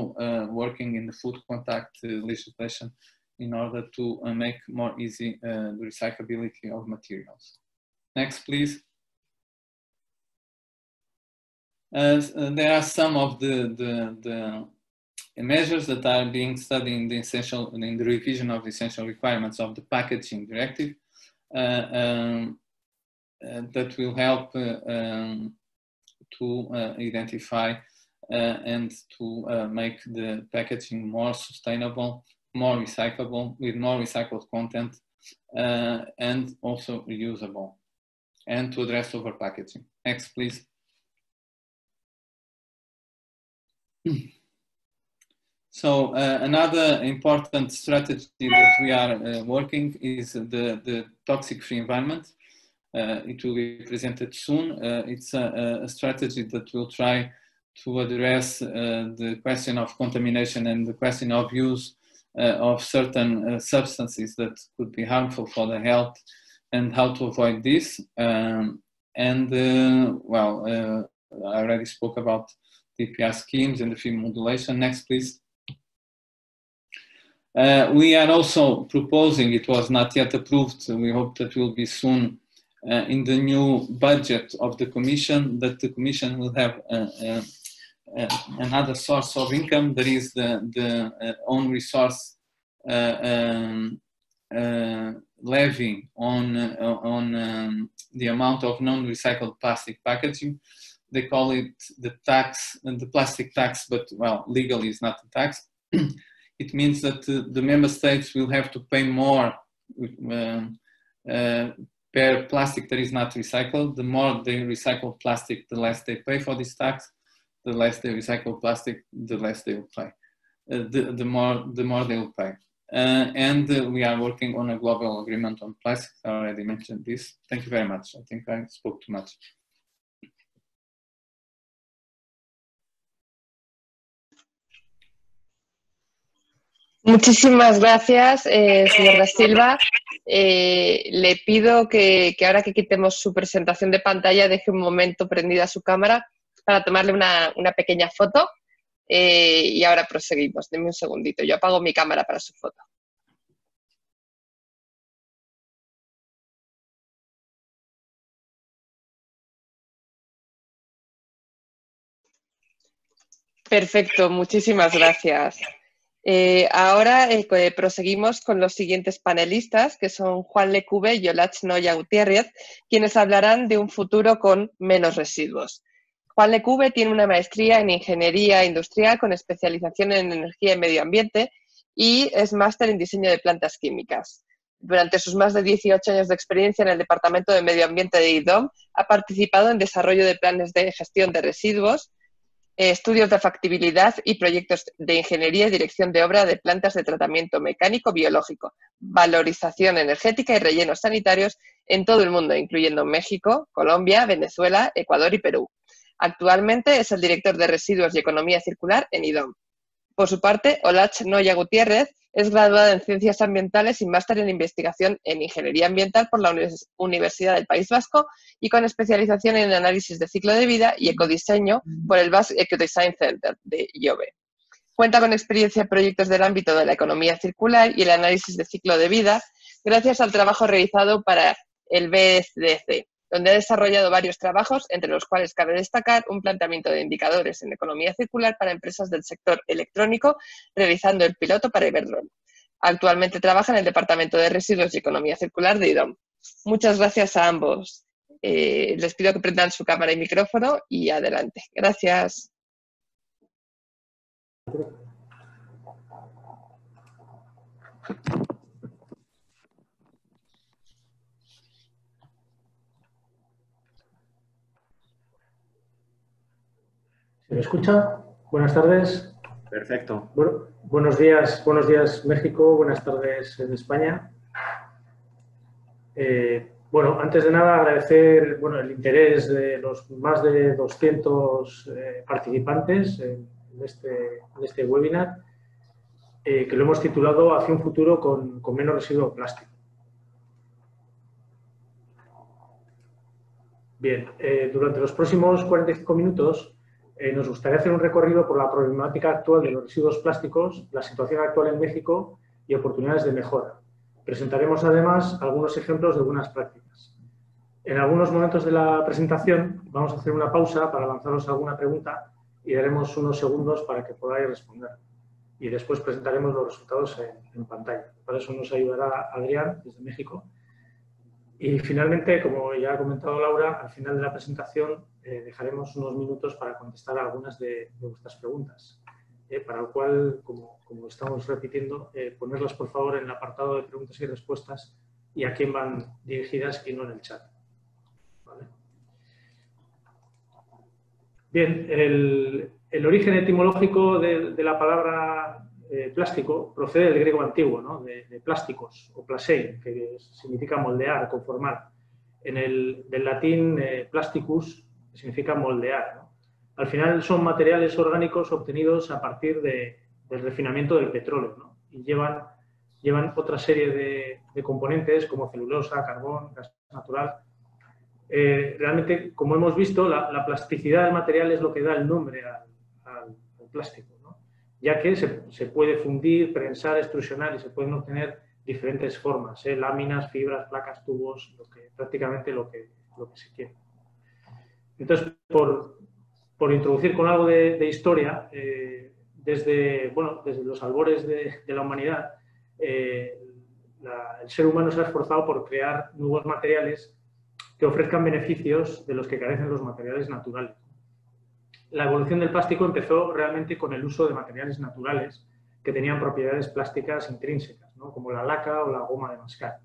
working in the food contact legislation in order to make more easy the recyclability of materials. Next, please. There are some of the measures that are being studied in the revision of the essential requirements of the packaging directive that will help to identify and to make the packaging more sustainable, more recyclable, with more recycled content, and also reusable, and to address overpackaging. Next, please. So another important strategy that we are working is the toxic-free environment. It will be presented soon. It's a strategy that will try to address the question of contamination and the question of use of certain substances that could be harmful for the health, and how to avoid this. Well, I already spoke about DPR schemes and the fee modulation. Next, please. We are also proposing, it was not yet approved, we hope that will be soon, in the new budget of the Commission, that the Commission will have another source of income, that is the own resource levy on the amount of non-recycled plastic packaging. They call it the tax, the plastic tax, but well, legally it's not a tax. It means that the member states will have to pay more per plastic that is not recycled. The more they recycle plastic, the less they pay for this tax. The less they recycle plastic, the less they will pay. The more they will pay. And we are working on a global agreement on plastics. I already mentioned this. Thank you very much. I think I spoke too much. Muchísimas gracias, señor Da Silva. Le pido que ahora que quitemos su presentación de pantalla, deje un momento prendida su cámara para tomarle una pequeña foto. Y ahora proseguimos. Deme un segundito. Yo apago mi cámara para su foto. Perfecto, muchísimas gracias. Ahora proseguimos con los siguientes panelistas, que son Juan Lecube y Olatz Noya Gutiérrez, quienes hablarán de un futuro con menos residuos. Juan Lecube tiene una maestría en Ingeniería Industrial con especialización en Energía y Medio Ambiente y es máster en Diseño de Plantas Químicas. Durante sus más de 18 años de experiencia en el Departamento de Medio Ambiente de IDOM, ha participado en desarrollo de planes de gestión de residuos, estudios de factibilidad y proyectos de ingeniería y dirección de obra de plantas de tratamiento mecánico biológico, valorización energética y rellenos sanitarios en todo el mundo, incluyendo México, Colombia, Venezuela, Ecuador y Perú. Actualmente es el director de Residuos y Economía Circular en IDOM. Por su parte, Olatz Noya Gutiérrez es graduada en Ciencias Ambientales y máster en Investigación en Ingeniería Ambiental por la Universidad del País Vasco y con especialización en Análisis de Ciclo de Vida y Ecodiseño por el Basque Ecodesign Center de IOBE. Cuenta con experiencia en proyectos del ámbito de la economía circular y el análisis de ciclo de vida gracias al trabajo realizado para el BSDC, donde ha desarrollado varios trabajos, entre los cuales cabe destacar un planteamiento de indicadores en economía circular para empresas del sector electrónico, realizando el piloto para Iberdrola. Actualmente trabaja en el Departamento de Residuos y Economía Circular de IDOM. Muchas gracias a ambos. Les pido que prendan su cámara y micrófono y adelante. Gracias. ¿Se me escucha? Buenas tardes. Perfecto. Bueno, buenos días México, buenas tardes en España. Bueno, antes de nada agradecer el interés de los más de 200 participantes en este webinar, que lo hemos titulado Hacia un futuro con menos residuo plástico. Bien, durante los próximos 45 minutos nos gustaría hacer un recorrido por la problemática actual de los residuos plásticos, la situación actual en México y oportunidades de mejora. Presentaremos además algunos ejemplos de buenas prácticas. En algunos momentos de la presentación vamos a hacer una pausa para lanzaros alguna pregunta y daremos unos segundos para que podáis responder. Y después presentaremos los resultados en pantalla. Para eso nos ayudará Adrián, desde México. Y finalmente, como ya ha comentado Laura, al final de la presentación dejaremos unos minutos para contestar algunas de vuestras preguntas. Para lo cual, como estamos repitiendo, ponerlas por favor en el apartado de preguntas y respuestas y a quién van dirigidas y no en el chat. ¿Vale? Bien, el origen etimológico de la palabra plástico procede del griego antiguo, ¿no? de plásticos o plasein, que significa moldear, conformar. Del latín plasticus, que significa moldear, ¿no? Al final son materiales orgánicos obtenidos a partir del refinamiento del petróleo, ¿no? Y llevan otra serie de componentes como celulosa, carbón, gas natural. Realmente, como hemos visto, la plasticidad del material es lo que da el nombre al plástico, ¿no? Ya que se puede fundir, prensar, extrusionar y se pueden obtener diferentes formas, láminas, fibras, placas, tubos, prácticamente lo que se quiere. Entonces, por introducir con algo de historia, desde los albores de la humanidad, el ser humano se ha esforzado por crear nuevos materiales que ofrezcan beneficios de los que carecen los materiales naturales. La evolución del plástico empezó realmente con el uso de materiales naturales que tenían propiedades plásticas intrínsecas, ¿no? Como la laca o la goma de mascar.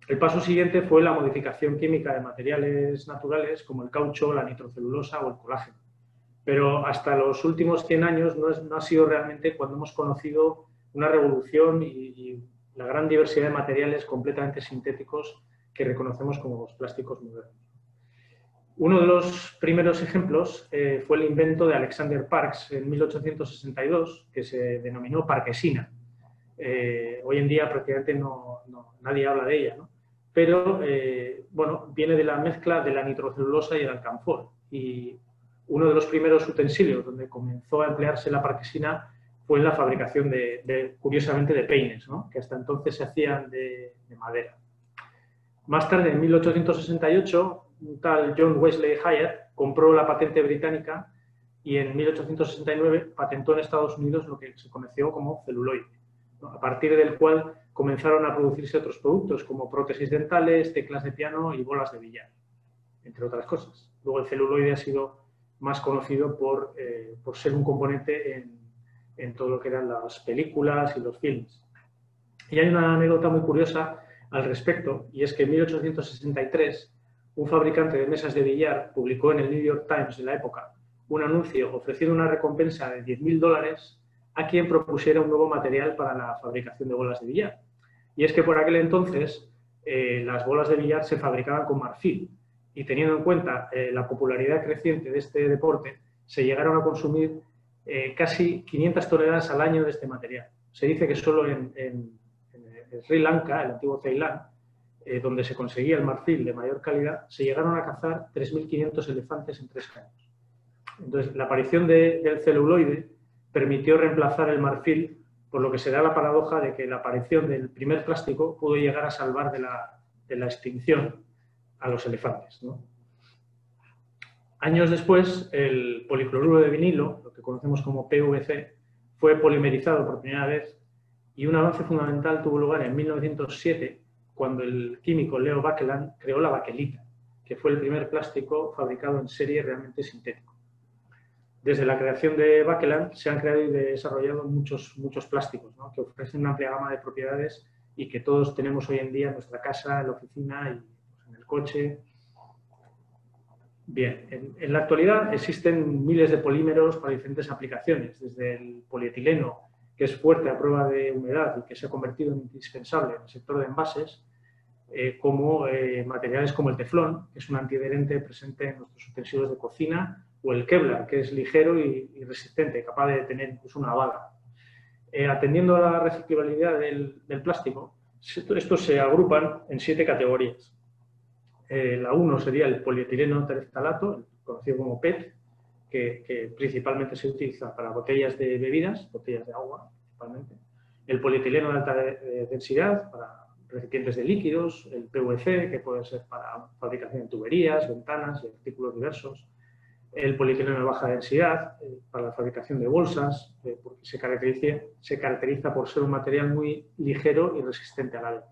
El paso siguiente fue la modificación química de materiales naturales como el caucho, la nitrocelulosa o el colágeno. Pero hasta los últimos 100 años no ha sido realmente cuando hemos conocido una revolución y la gran diversidad de materiales completamente sintéticos que reconocemos como los plásticos modernos. Uno de los primeros ejemplos fue el invento de Alexander Parkes en 1862, que se denominó parkesina. Hoy en día prácticamente nadie habla de ella, ¿no? Pero viene de la mezcla de la nitrocelulosa y el alcanfor. Y uno de los primeros utensilios donde comenzó a emplearse la parkesina fue en la fabricación curiosamente, de peines, ¿no? Que hasta entonces se hacían de madera. Más tarde, en 1868, un tal John Wesley Hyatt compró la patente británica y en 1869 patentó en Estados Unidos lo que se conoció como celuloide, ¿no? A partir del cual comenzaron a producirse otros productos como prótesis dentales, teclas de piano y bolas de billar, entre otras cosas. Luego el celuloide ha sido más conocido por ser un componente en todo lo que eran las películas y los films. Y hay una anécdota muy curiosa al respecto, y es que en 1863 un fabricante de mesas de billar publicó en el New York Times de la época un anuncio ofreciendo una recompensa de $10.000 a quien propusiera un nuevo material para la fabricación de bolas de billar. Y es que por aquel entonces las bolas de billar se fabricaban con marfil, y teniendo en cuenta la popularidad creciente de este deporte, se llegaron a consumir casi 500 toneladas al año de este material. Se dice que solo en Sri Lanka, el antiguo Ceilán, donde se conseguía el marfil de mayor calidad, se llegaron a cazar 3.500 elefantes en 3 años. Entonces, la aparición del celuloide permitió reemplazar el marfil, por lo que se da la paradoja de que la aparición del primer plástico pudo llegar a salvar de la extinción a los elefantes, ¿no? Años después, el policloruro de vinilo, lo que conocemos como PVC, fue polimerizado por primera vez, y un avance fundamental tuvo lugar en 1907, cuando el químico Leo Baekeland creó la baquelita, que fue el primer plástico fabricado en serie realmente sintético. Desde la creación de Baekeland se han creado y desarrollado muchos plásticos, ¿no? Que ofrecen una amplia gama de propiedades y que todos tenemos hoy en día en nuestra casa, en la oficina y en el coche. Bien, en la actualidad existen miles de polímeros para diferentes aplicaciones, desde el polietileno, que es fuerte a prueba de humedad y que se ha convertido en indispensable en el sector de envases, como materiales como el teflón, que es un antiadherente presente en nuestros utensilios de cocina, o el Kevlar, que es ligero y resistente, capaz de tener incluso una bala. Atendiendo a la reciclabilidad del plástico, estos se agrupan en 7 categorías. La 1 sería el polietileno tereftalato, conocido como PET, que principalmente se utiliza para botellas de bebidas, botellas de agua principalmente. El polietileno de alta densidad, para recipientes de líquidos. El PVC, que puede ser para fabricación de tuberías, ventanas y artículos diversos. El polietileno de baja densidad, para la fabricación de bolsas, porque se caracteriza por ser un material muy ligero y resistente al agua.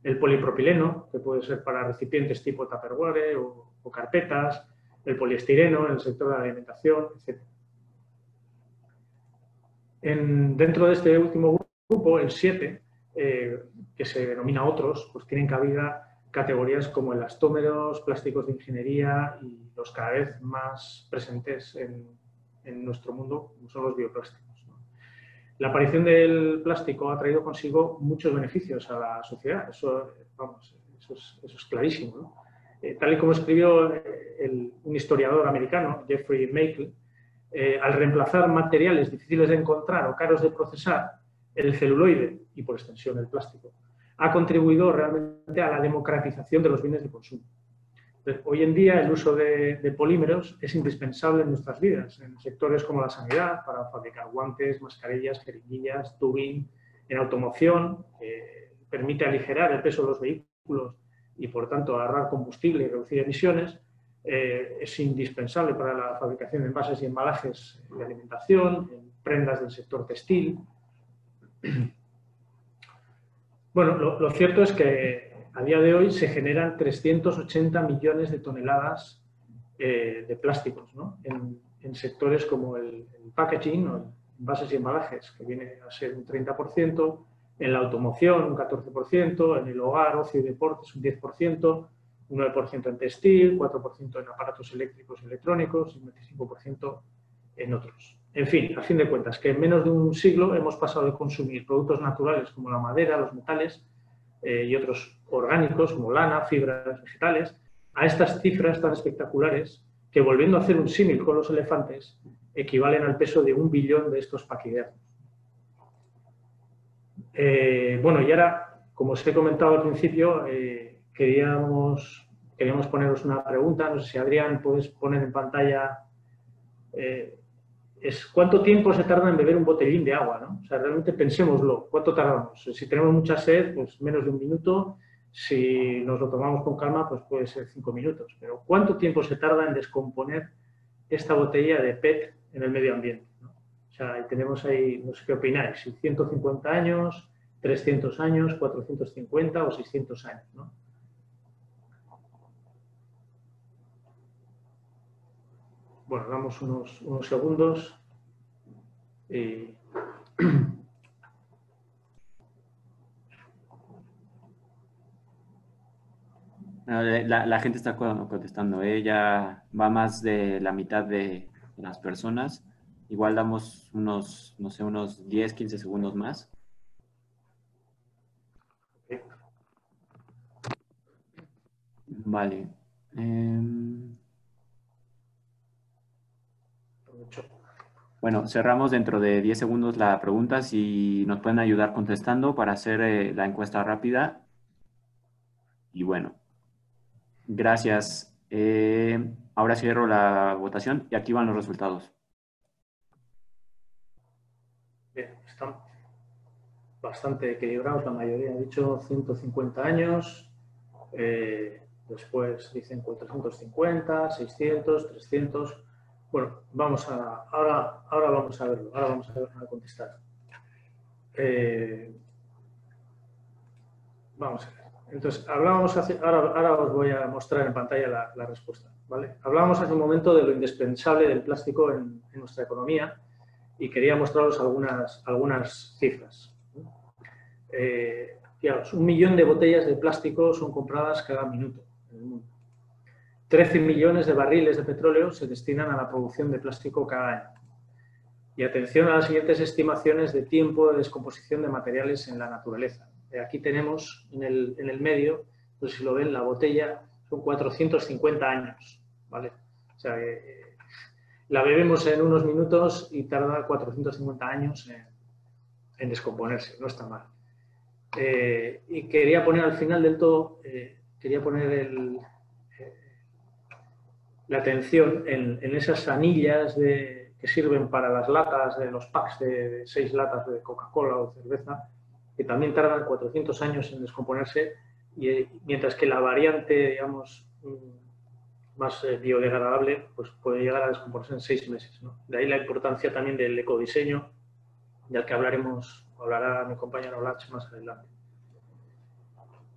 El polipropileno, que puede ser para recipientes tipo Tupperware o carpetas. El poliestireno en el sector de la alimentación, etc. Dentro de este último grupo, el 7, que se denomina otros, pues tienen cabida categorías como elastómeros, plásticos de ingeniería y los cada vez más presentes en nuestro mundo, como son los bioplásticos, ¿no? La aparición del plástico ha traído consigo muchos beneficios a la sociedad, eso es clarísimo, ¿no? Tal y como escribió un historiador americano, Jeffrey Meikle, al reemplazar materiales difíciles de encontrar o caros de procesar, el celuloide, y por extensión el plástico, ha contribuido realmente a la democratización de los bienes de consumo. Hoy en día el uso de polímeros es indispensable en nuestras vidas, en sectores como la sanidad, para fabricar guantes, mascarillas, jeringuillas, tubing, en automoción, permite aligerar el peso de los vehículos y, por tanto, ahorrar combustible y reducir emisiones. Es indispensable para la fabricación de envases y embalajes de alimentación, en prendas del sector textil. Bueno, lo cierto es que a día de hoy se generan 380 millones de toneladas de plásticos, ¿no? en sectores como el packaging, o envases y embalajes, que viene a ser un 30%, en la automoción un 14%, en el hogar, ocio y deportes un 10%, un 9% en textil, 4% en aparatos eléctricos y electrónicos y un 25% en otros. En fin, a fin de cuentas, que en menos de un siglo hemos pasado de consumir productos naturales como la madera, los metales y otros orgánicos como lana, fibras vegetales, a estas cifras tan espectaculares que, volviendo a hacer un símil con los elefantes, equivalen al peso de 1 billón de estos paquidermos. Bueno, y ahora, como os he comentado al principio, queríamos poneros una pregunta. No sé si, Adrián, puedes poner en pantalla ¿cuánto tiempo se tarda en beber un botellín de agua, ¿no? O sea, realmente pensémoslo, ¿cuánto tardamos? Si tenemos mucha sed, pues menos de 1 minuto. Si nos lo tomamos con calma, pues puede ser 5 minutos. Pero ¿cuánto tiempo se tarda en descomponer esta botella de PET en el medio ambiente, ¿no? O sea, tenemos ahí, no sé qué opináis, si 150 años, 300 años, 450 o 600 años, ¿no? Bueno, damos unos segundos y... La gente está contestando, ya va más de la mitad de las personas. Igual damos unos 10, 15 segundos más. Vale. Bueno, cerramos dentro de 10 segundos la pregunta. Si nos pueden ayudar contestando para hacer la encuesta rápida. Y bueno, gracias. Ahora cierro la votación y aquí van los resultados. Bien, están bastante equilibrados. La mayoría ha dicho 150 años. Después dicen 450, 600, 300... Bueno, ahora vamos a verlo, ahora vamos a contestar. Vamos a ver. Entonces, ahora os voy a mostrar en pantalla la respuesta, ¿vale? Hablábamos hace un momento de lo indispensable del plástico en nuestra economía y quería mostraros algunas cifras. Fijaos, 1 millón de botellas de plástico son compradas cada minuto en el mundo. 13 millones de barriles de petróleo se destinan a la producción de plástico cada año. Y atención a las siguientes estimaciones de tiempo de descomposición de materiales en la naturaleza. Aquí tenemos en el medio, no sé si lo ven, la botella son 450 años, ¿vale? O sea, la bebemos en unos minutos y tarda 450 años en descomponerse, no está mal. Y quería poner al final del todo, quería poner la atención en esas anillas que sirven para las latas de los packs de 6 latas de Coca-Cola o cerveza, que también tardan 400 años en descomponerse, y mientras que la variante, digamos, más biodegradable, pues puede llegar a descomponerse en 6 meses, ¿no? De ahí la importancia también del ecodiseño, del que hablará mi compañero Lach más adelante.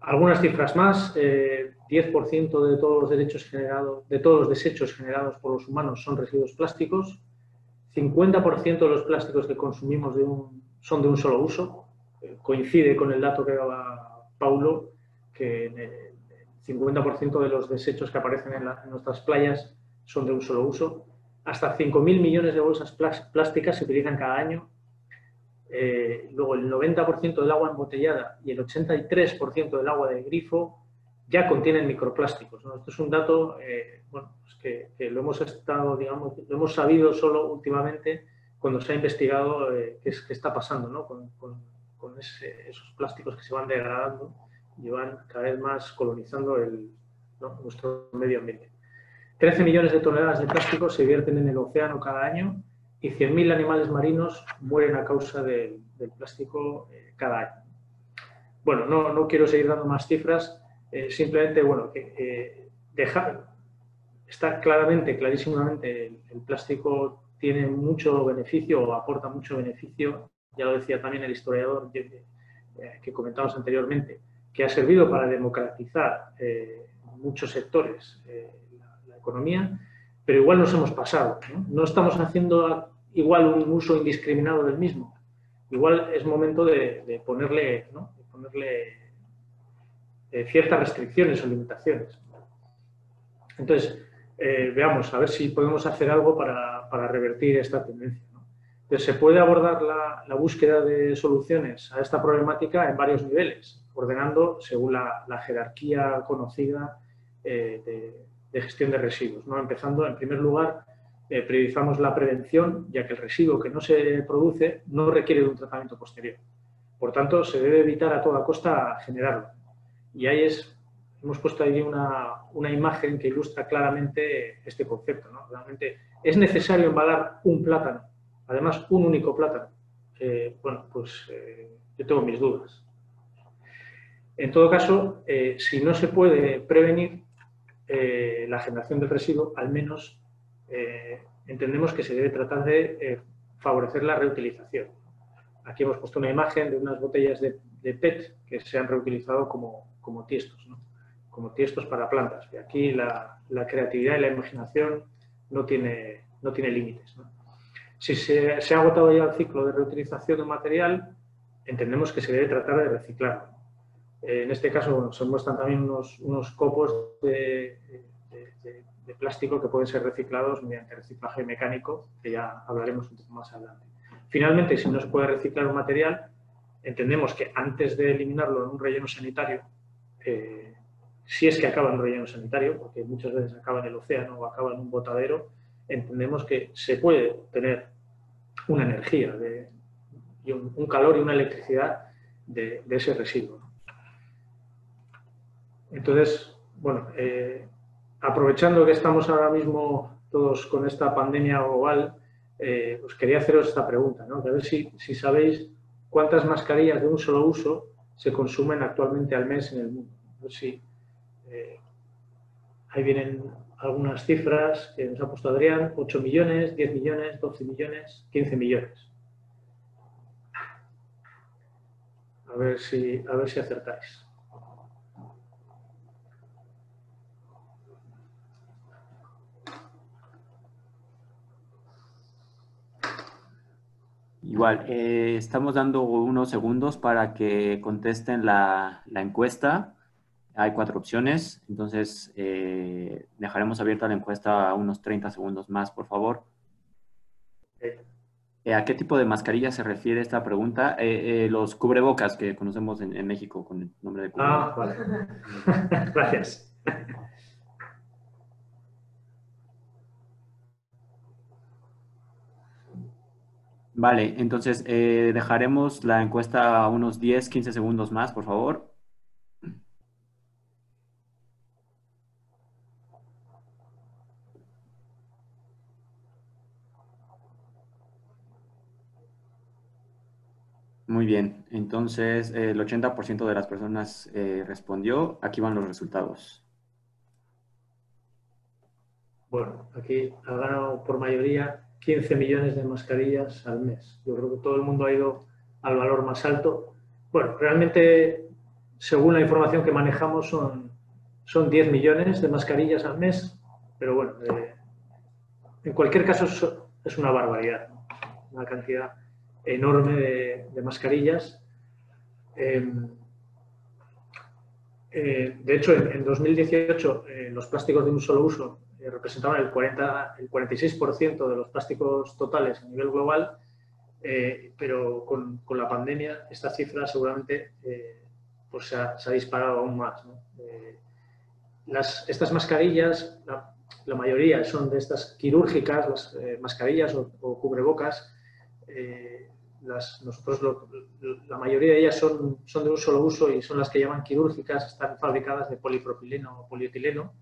Algunas cifras más: 10% de todos los desechos generados por los humanos son residuos plásticos, 50% de los plásticos que consumimos son de un solo uso. Coincide con el dato que daba Paulo, que el 50% de los desechos que aparecen en nuestras playas son de un solo uso. Hasta 5.000 millones de bolsas plásticas se utilizan cada año. Luego el 90% del agua embotellada y el 83% del agua de grifo ya contienen microplásticos, ¿no? Esto es un dato bueno, pues que lo hemos sabido solo últimamente, cuando se ha investigado qué está pasando, ¿no? con esos plásticos que se van degradando y van cada vez más colonizando nuestro medio ambiente. 13 millones de toneladas de plástico se vierten en el océano cada año, y 100.000 animales marinos mueren a causa del plástico cada año. Bueno, no quiero seguir dando más cifras, simplemente, bueno, está clarísimamente, el plástico tiene mucho beneficio, o aporta mucho beneficio. Ya lo decía también el historiador que comentamos anteriormente, que ha servido para democratizar muchos sectores la economía, pero igual nos hemos pasado, ¿no? No estamos haciendo igual un uso indiscriminado del mismo. Igual es momento de ponerle ciertas restricciones o limitaciones. Entonces, veamos, a ver si podemos hacer algo para revertir esta tendencia, ¿no? Entonces, se puede abordar la búsqueda de soluciones a esta problemática en varios niveles, ordenando según la jerarquía conocida de gestión de residuos, ¿no? Empezando, en primer lugar, priorizamos la prevención, ya que el residuo que no se produce no requiere de un tratamiento posterior. Por tanto, se debe evitar a toda costa generarlo. Y ahí hemos puesto ahí una imagen que ilustra claramente este concepto, ¿no? Realmente es necesario embalar un plátano, además un único plátano. Bueno, pues yo tengo mis dudas. En todo caso, si no se puede prevenir la generación del residuo, al menos entendemos que se debe tratar de favorecer la reutilización. Aquí hemos puesto una imagen de unas botellas de PET que se han reutilizado como tiestos, ¿no? Como tiestos para plantas. Y aquí la creatividad y la imaginación no tiene límites, ¿no? Si se ha agotado ya el ciclo de reutilización de un material, entendemos que se debe tratar de reciclarlo. En este caso, bueno, se muestran también unos copos de plástico que pueden ser reciclados mediante reciclaje mecánico, que ya hablaremos un poco más adelante. Finalmente, si no se puede reciclar un material, entendemos que antes de eliminarlo en un relleno sanitario, si es que acaba en un relleno sanitario, porque muchas veces acaba en el océano o acaba en un botadero, entendemos que se puede obtener una energía, y un calor y una electricidad de ese residuo, ¿no? Entonces, bueno, aprovechando que estamos ahora mismo todos con esta pandemia global, pues quería haceros esta pregunta, ¿no? A ver si sabéis cuántas mascarillas de un solo uso se consumen actualmente al mes en el mundo. A ver si ahí vienen algunas cifras que nos ha puesto Adrián: 8 millones, 10 millones, 12 millones, 15 millones. A ver si acertáis. Igual, estamos dando unos segundos para que contesten la encuesta. Hay 4 opciones, entonces dejaremos abierta la encuesta unos 30 segundos más, por favor. ¿A qué tipo de mascarilla se refiere esta pregunta? Los cubrebocas que conocemos en México con el nombre de cubrebocas. Vale. Gracias. Vale, entonces dejaremos la encuesta a unos 10, 15 segundos más, por favor. Muy bien, entonces el 80% de las personas respondió. Aquí van los resultados. Bueno, aquí ha ganado por mayoría 15 millones de mascarillas al mes. Yo creo que todo el mundo ha ido al valor más alto. Bueno, realmente, según la información que manejamos, son 10 millones de mascarillas al mes, pero bueno, en cualquier caso es una barbaridad, ¿no? Una cantidad enorme de mascarillas. De hecho, en 2018 los plásticos de un solo uso representaban el 46% de los plásticos totales a nivel global, pero con la pandemia esta cifra seguramente pues se ha disparado aún más, ¿no? Estas mascarillas, la mayoría son de estas quirúrgicas, las mascarillas o cubrebocas. La mayoría de ellas son de un solo uso y son las que llaman quirúrgicas, están fabricadas de polipropileno o polietileno,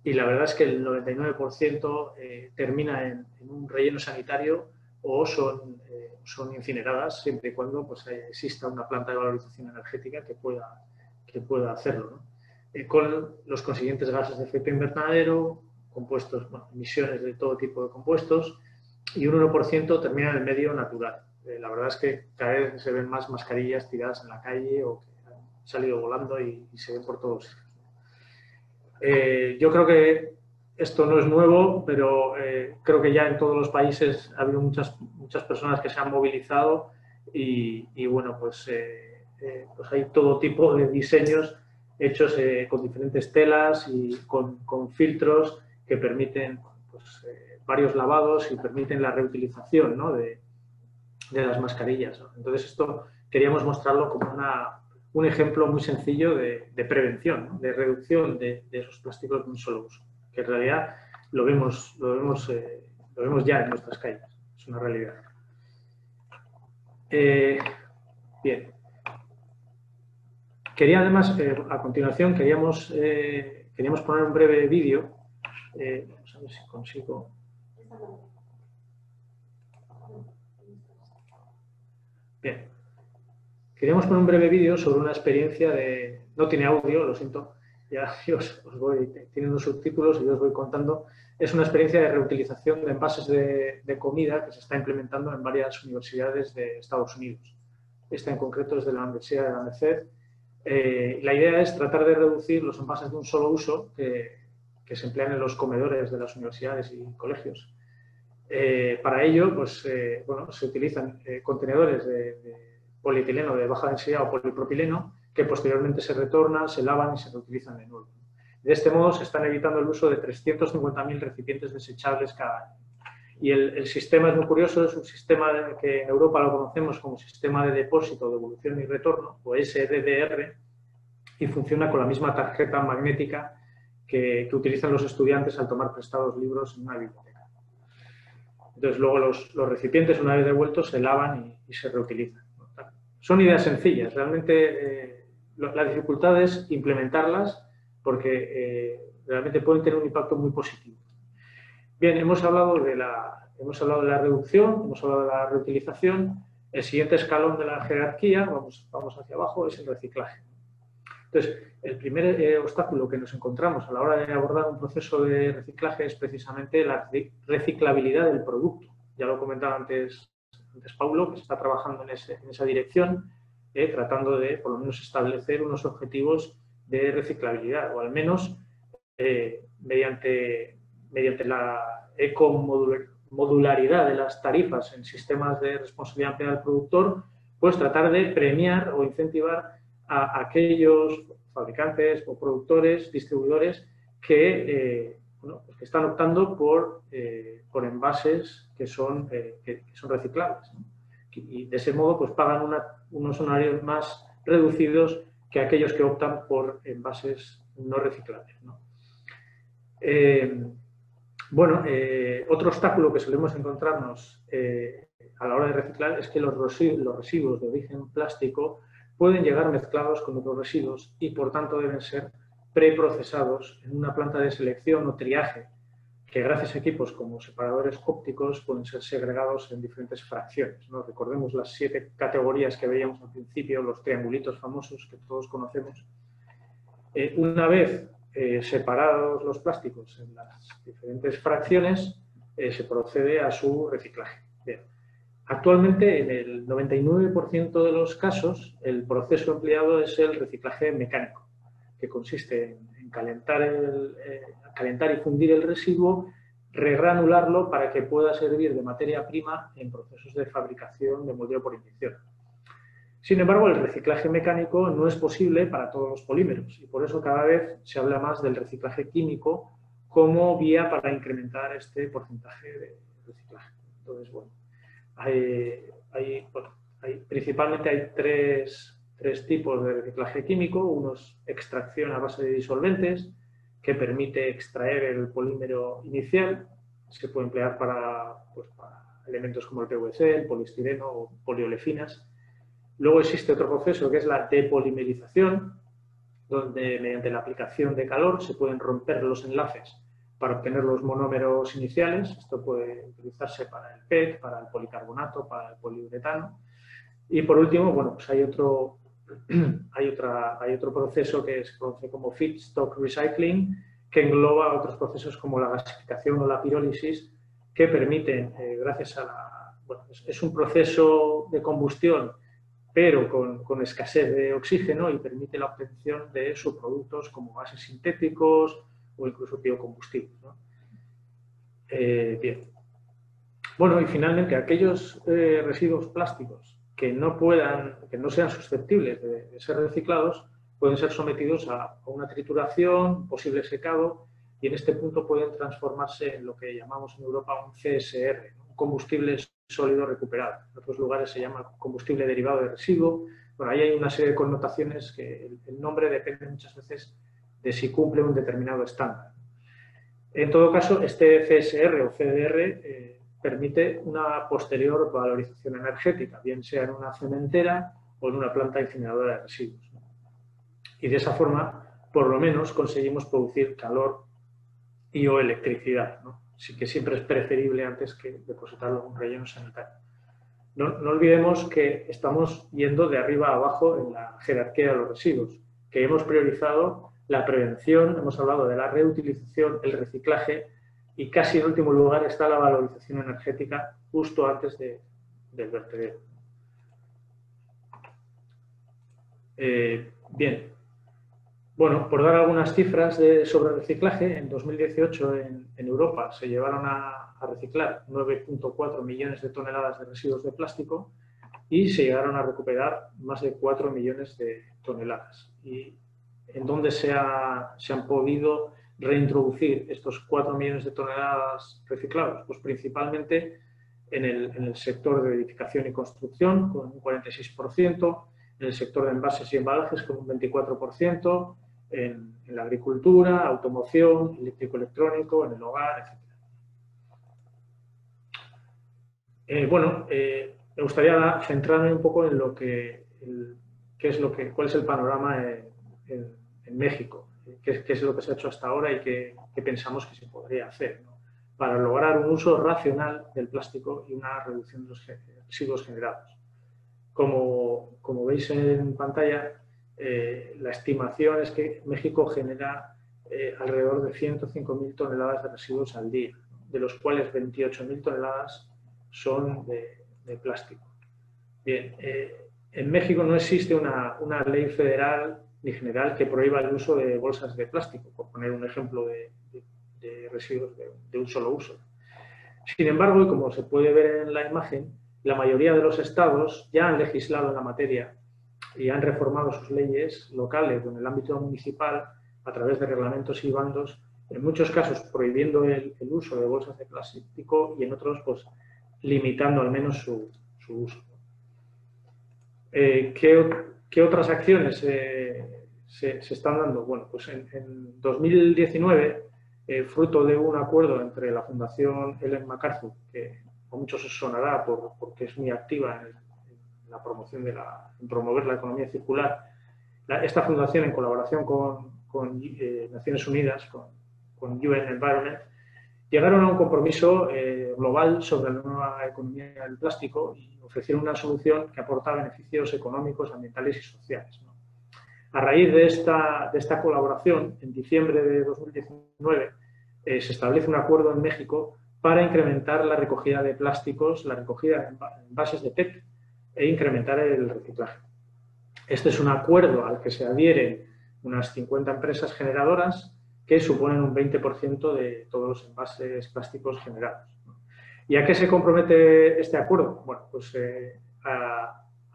y la verdad es que el 99% termina en un relleno sanitario o son incineradas, siempre y cuando pues, exista una planta de valorización energética que pueda hacerlo, ¿no? Con los consiguientes gases de efecto invernadero, compuestos, bueno, emisiones de todo tipo de compuestos, y un 1% termina en el medio natural. La verdad es que cada vez se ven más mascarillas tiradas en la calle o que han salido volando y se ven por todos sitios. Yo creo que esto no es nuevo, pero creo que ya en todos los países ha habido muchas personas que se han movilizado y bueno, pues hay todo tipo de diseños hechos con diferentes telas y con filtros que permiten pues, varios lavados y permiten la reutilización, ¿no? de las mascarillas, ¿no? Entonces esto queríamos mostrarlo como un ejemplo muy sencillo de prevención, ¿no? De reducción de esos plásticos de un solo uso, que en realidad lo vemos ya en nuestras calles, es una realidad. Bien. Quería además, a continuación, queríamos poner un breve vídeo. Vamos a ver si consigo. Bien. Queríamos poner un breve vídeo sobre una experiencia de... No tiene audio, lo siento. Ya os voy teniendo subtítulos y yo os voy contando. Es una experiencia de reutilización de envases de comida que se está implementando en varias universidades de Estados Unidos. Esta en concreto es de la Universidad de la Merced. La idea es tratar de reducir los envases de un solo uso que se emplean en los comedores de las universidades y colegios. Para ello, pues, bueno, se utilizan contenedores de polietileno de baja densidad o polipropileno que posteriormente se retornan, se lavan y se reutilizan de nuevo. De este modo se están evitando el uso de 350.000 recipientes desechables cada año. Y el sistema es muy curioso, es un sistema que en Europa lo conocemos como Sistema de Depósito, Devolución y Retorno, o SDDR, y funciona con la misma tarjeta magnética que utilizan los estudiantes al tomar prestados libros en una biblioteca. Entonces luego los recipientes, una vez devueltos, se lavan y se reutilizan. Son ideas sencillas, realmente la dificultad es implementarlas porque realmente pueden tener un impacto muy positivo. Bien, hemos hablado de la reducción, hemos hablado de la reutilización. El siguiente escalón de la jerarquía, vamos hacia abajo, es el reciclaje. Entonces, el primer obstáculo que nos encontramos a la hora de abordar un proceso de reciclaje es precisamente la reciclabilidad del producto. Ya lo comentaba antes Paulo, que se está trabajando en esa dirección, tratando de, por lo menos, establecer unos objetivos de reciclabilidad, o al menos mediante la ecomodularidad de las tarifas en sistemas de responsabilidad ampliada del productor, pues tratar de premiar o incentivar a aquellos fabricantes o productores, distribuidores que bueno, pues que están optando por envases que son reciclables, ¿no? Y de ese modo pues pagan unos honorarios más reducidos que aquellos que optan por envases no reciclables, ¿no? Otro obstáculo que solemos encontrarnos a la hora de reciclar es que los residuos de origen plástico pueden llegar mezclados con otros residuos y por tanto deben ser preprocesados en una planta de selección o triaje que gracias a equipos como separadores ópticos pueden ser segregados en diferentes fracciones, ¿no? Recordemos las 7 categorías que veíamos al principio, los triangulitos famosos que todos conocemos. Una vez separados los plásticos en las diferentes fracciones, se procede a su reciclaje. Bien. Actualmente, en el 99% de los casos, el proceso empleado es el reciclaje mecánico, que consiste en calentar y fundir el residuo, regranularlo para que pueda servir de materia prima en procesos de fabricación de moldeo por inyección. Sin embargo, el reciclaje mecánico no es posible para todos los polímeros y por eso cada vez se habla más del reciclaje químico como vía para incrementar este porcentaje de reciclaje. Entonces, bueno, principalmente hay tres tipos de reciclaje químico. Uno es extracción a base de disolventes, que permite extraer el polímero inicial. Se puede emplear para elementos como el PVC, el poliestireno o poliolefinas. Luego existe otro proceso que es la depolimerización, donde mediante la aplicación de calor se pueden romper los enlaces para obtener los monómeros iniciales. Esto puede utilizarse para el PET, para el policarbonato, para el poliuretano. Y por último, bueno, pues hay otro proceso que se conoce como feedstock recycling, que engloba otros procesos como la gasificación o la pirólisis, que permiten, gracias a es un proceso de combustión, pero con escasez de oxígeno y permite la obtención de subproductos como gases sintéticos o incluso biocombustibles, ¿no? Bien. Bueno, y finalmente, aquellos residuos plásticos que no sean susceptibles de ser reciclados pueden ser sometidos a una trituración, posible secado, y en este punto pueden transformarse en lo que llamamos en Europa un CSR, un combustible sólido recuperado. En otros lugares se llama combustible derivado de residuo. Bueno, ahí hay una serie de connotaciones que el nombre depende muchas veces de si cumple un determinado estándar. En todo caso, este CSR o CDR permite una posterior valorización energética, bien sea en una cementera o en una planta incineradora de residuos, ¿no? Y de esa forma, por lo menos, conseguimos producir calor y o electricidad, ¿no? Así que siempre es preferible antes que depositarlo en un relleno sanitario. No olvidemos que estamos yendo de arriba a abajo en la jerarquía de los residuos, que hemos priorizado la prevención, hemos hablado de la reutilización, el reciclaje y casi en último lugar está la valorización energética justo antes del vertedero. Bien. Bueno, por dar algunas cifras sobre reciclaje, en 2018 en Europa se llevaron a reciclar 9,4 millones de toneladas de residuos de plástico y se llegaron a recuperar más de 4 millones de toneladas. ¿Y en dónde se han podido reintroducir estos 4 millones de toneladas reciclados? Pues principalmente en el sector de edificación y construcción, con un 46%, en el sector de envases y embalajes, con un 24%, en la agricultura, automoción, eléctrico-electrónico, en el hogar, etc. Me gustaría centrarme un poco en cuál es el panorama en México, qué es lo que se ha hecho hasta ahora y qué pensamos que se podría hacer, ¿no?, para lograr un uso racional del plástico y una reducción de los residuos generados. Como veis en pantalla, la estimación es que México genera alrededor de 105.000 toneladas de residuos al día, ¿no?, de los cuales 28.000 toneladas son de plástico. Bien, en México no existe una ley federal ni general que prohíba el uso de bolsas de plástico, por poner un ejemplo de residuos de un solo uso. Sin embargo, y como se puede ver en la imagen, la mayoría de los estados ya han legislado en la materia y han reformado sus leyes locales en el ámbito municipal a través de reglamentos y bandos en muchos casos prohibiendo el uso de bolsas de plástico y en otros pues limitando al menos su uso. ¿Qué otras acciones se están dando? Bueno, pues en 2019, fruto de un acuerdo entre la Fundación Ellen MacArthur, que a muchos os sonará porque es muy activa en la promoción en promover la economía circular, esta fundación, en colaboración con Naciones Unidas, con UN Environment, llegaron a un compromiso global sobre la nueva economía del plástico y ofrecieron una solución que aporta beneficios económicos, ambientales y sociales, ¿no? A raíz de esta colaboración, en diciembre de 2019, se establece un acuerdo en México para incrementar la recogida de plásticos, la recogida en envases de PET e incrementar el reciclaje. Este es un acuerdo al que se adhieren unas 50 empresas generadoras que suponen un 20% de todos los envases plásticos generados. ¿Y a qué se compromete este acuerdo? Bueno, pues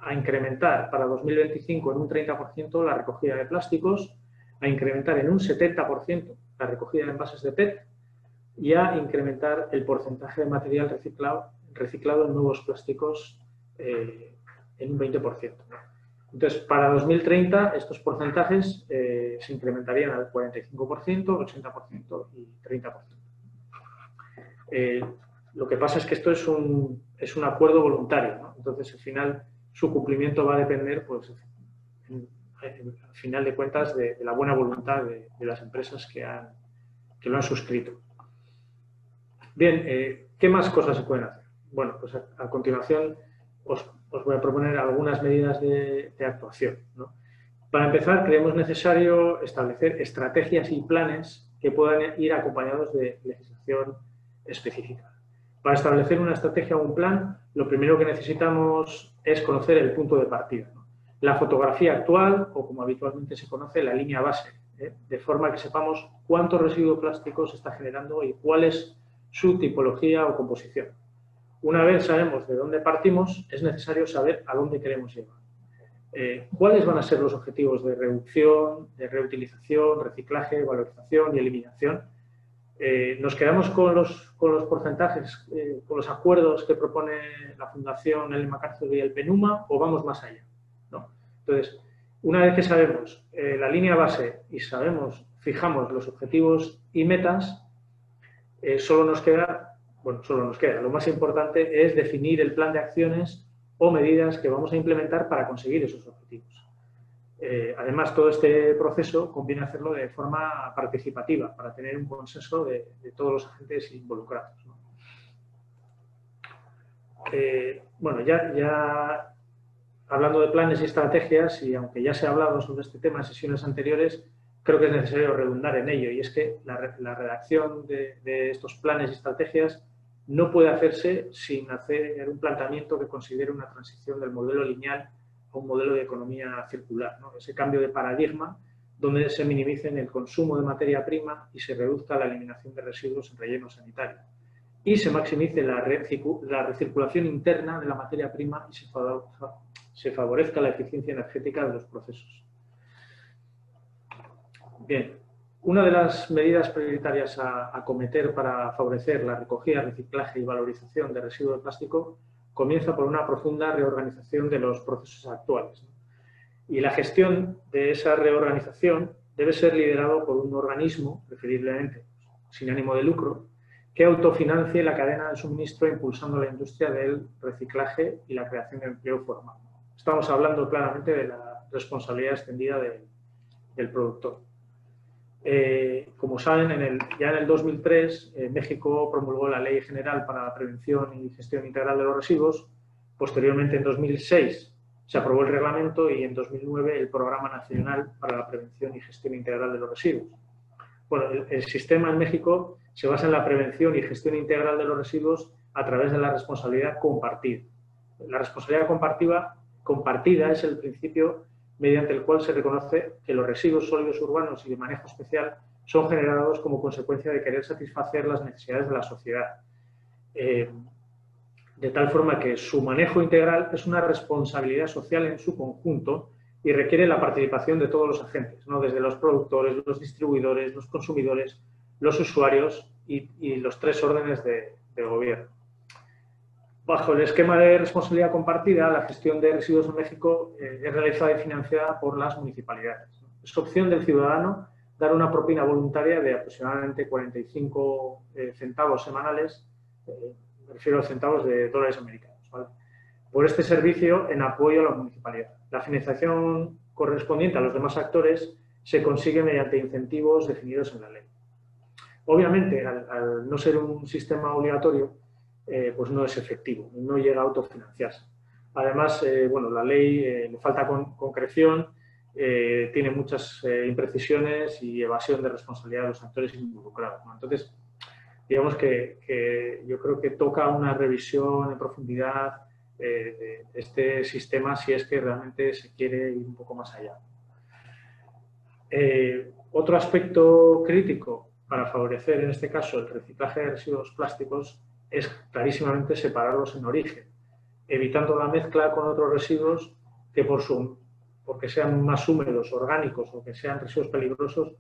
a incrementar para 2025 en un 30% la recogida de plásticos, a incrementar en un 70% la recogida de envases de PET y a incrementar el porcentaje de material reciclado en nuevos plásticos en un 20%. Entonces, para 2030 estos porcentajes se incrementarían al 45%, 80% y 30%. Lo que pasa es que esto es un acuerdo voluntario, ¿no? Entonces, al final, su cumplimiento va a depender, pues, al final de cuentas, de la buena voluntad de las empresas que lo han suscrito. Bien, ¿qué más cosas se pueden hacer? Bueno, pues a continuación os voy a proponer algunas medidas de actuación, ¿no? Para empezar, creemos necesario establecer estrategias y planes que puedan ir acompañados de legislación específica. Para establecer una estrategia o un plan, lo primero que necesitamos es conocer el punto de partida, ¿no? La fotografía actual, o como habitualmente se conoce, la línea base, de forma que sepamos cuánto residuo plástico se está generando y cuál es su tipología o composición. Una vez sabemos de dónde partimos, es necesario saber a dónde queremos llegar. ¿Cuáles van a ser los objetivos de reducción, de reutilización, reciclaje, valorización y eliminación? ¿Nos quedamos con los porcentajes, con los acuerdos que propone la Fundación Ellen MacArthur y el PNUMA, o vamos más allá, ¿no? Entonces, una vez que sabemos la línea base y fijamos los objetivos y metas, solo nos queda, lo más importante es definir el plan de acciones o medidas que vamos a implementar para conseguir esos objetivos. Además, todo este proceso conviene hacerlo de forma participativa para tener un consenso de todos los agentes involucrados, ¿no? Bueno, ya hablando de planes y estrategias, y aunque ya se ha hablado sobre este tema en sesiones anteriores, creo que es necesario redundar en ello, y es que la redacción de estos planes y estrategias no puede hacerse sin hacer un planteamiento que considere una transición del modelo lineal a un modelo de economía circular, ¿no? Ese cambio de paradigma donde se minimicen el consumo de materia prima y se reduzca la eliminación de residuos en relleno sanitario y se maximice la recirculación interna de la materia prima y se favorezca la eficiencia energética de los procesos. Bien, una de las medidas prioritarias a acometer para favorecer la recogida, reciclaje y valorización de residuos de plástico comienza por una profunda reorganización de los procesos actuales, ¿no? Y la gestión de esa reorganización debe ser liderado por un organismo, preferiblemente sin ánimo de lucro, que autofinancie la cadena de suministro impulsando la industria del reciclaje y la creación de empleo formal. Estamos hablando claramente de la responsabilidad extendida del productor. Como saben, ya en el 2003 México promulgó la Ley General para la Prevención y Gestión Integral de los Residuos. Posteriormente, en 2006, se aprobó el reglamento y en 2009 el Programa Nacional para la Prevención y Gestión Integral de los Residuos. Bueno, el sistema en México se basa en la prevención y gestión integral de los residuos a través de la responsabilidad compartida. La responsabilidad compartida es el principio mediante el cual se reconoce que los residuos sólidos urbanos y de manejo especial son generados como consecuencia de querer satisfacer las necesidades de la sociedad. De tal forma que su manejo integral es una responsabilidad social en su conjunto y requiere la participación de todos los agentes, ¿no? Desde los productores, los distribuidores, los consumidores, los usuarios y los 3 órdenes de gobierno. Bajo el esquema de responsabilidad compartida, la gestión de residuos en México es realizada y financiada por las municipalidades. Es opción del ciudadano dar una propina voluntaria de aproximadamente 45 centavos semanales, me refiero a centavos de dólares americanos, ¿vale?, por este servicio en apoyo a la municipalidad. La financiación correspondiente a los demás actores se consigue mediante incentivos definidos en la ley. Obviamente, al no ser un sistema obligatorio, pues no es efectivo, no llega a autofinanciarse. Además, bueno, la ley le falta concreción, tiene muchas imprecisiones y evasión de responsabilidad de los actores involucrados, ¿no? Entonces, digamos que yo creo que toca una revisión en profundidad de este sistema si es que realmente se quiere ir un poco más allá. Otro aspecto crítico para favorecer, en este caso, el reciclaje de residuos plásticos es clarísimamente separarlos en origen, evitando la mezcla con otros residuos que porque sean más húmedos, orgánicos o que sean residuos peligrosos,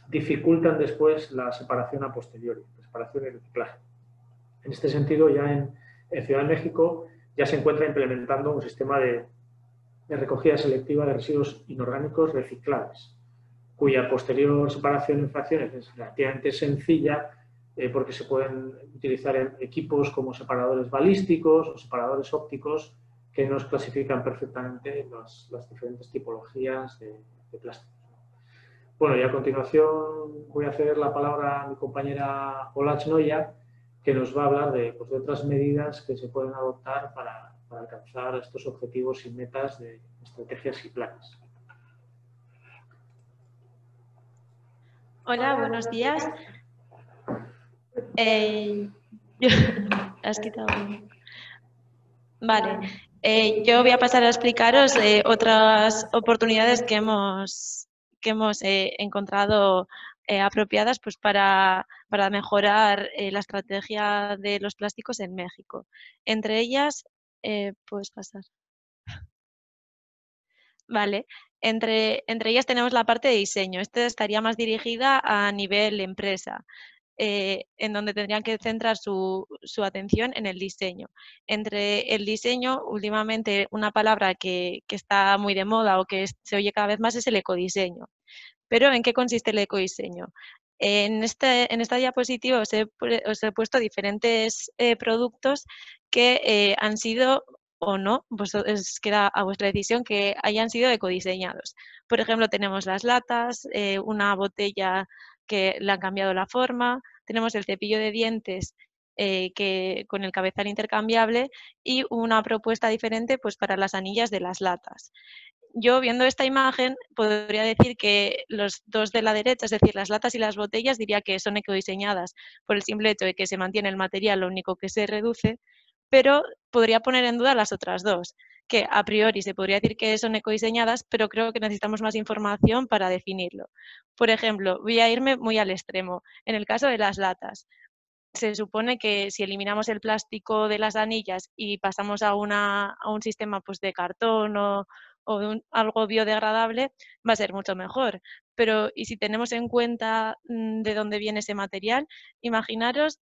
dificultan después la separación a posteriori, la separación y reciclaje. En este sentido, ya en Ciudad de México ya se encuentra implementando un sistema de recogida selectiva de residuos inorgánicos reciclables, cuya posterior separación en fracciones es relativamente sencilla porque se pueden utilizar equipos como separadores balísticos o separadores ópticos que nos clasifican perfectamente las diferentes tipologías de plásticos. Bueno, y a continuación voy a ceder la palabra a mi compañera Olach Noya, que nos va a hablar de otras medidas que se pueden adoptar para alcanzar estos objetivos y metas de estrategias y planes. Hola, buenos días. ¿Has quitado? Vale. Yo voy a pasar a explicaros otras oportunidades que hemos encontrado apropiadas pues, para mejorar la estrategia de los plásticos en México. Entre ellas, puedes pasar. Vale. Entre ellas tenemos la parte de diseño. Esta estaría más dirigida a nivel empresa, en donde tendrían que centrar su atención en el diseño. Entre el diseño, últimamente una palabra que está muy de moda o que se oye cada vez más es el ecodiseño. Pero ¿en qué consiste el ecodiseño? En esta diapositiva os he puesto diferentes productos que han sido o no, pues queda a vuestra decisión que hayan sido ecodiseñados. Por ejemplo, tenemos las latas, una botella que le han cambiado la forma, tenemos el cepillo de dientes con el cabezal intercambiable y una propuesta diferente pues, para las anillas de las latas. Yo, viendo esta imagen, podría decir que los dos de la derecha, es decir, las latas y las botellas, diría que son ecodiseñadas por el simple hecho de que se mantiene el material, lo único que se reduce, pero podría poner en duda las otras dos, que a priori se podría decir que son ecodiseñadas, pero creo que necesitamos más información para definirlo. Por ejemplo, voy a irme muy al extremo. En el caso de las latas, se supone que si eliminamos el plástico de las anillas y pasamos a un sistema pues, de cartón o algo biodegradable, va a ser mucho mejor. Pero, y si tenemos en cuenta de dónde viene ese material, imaginaros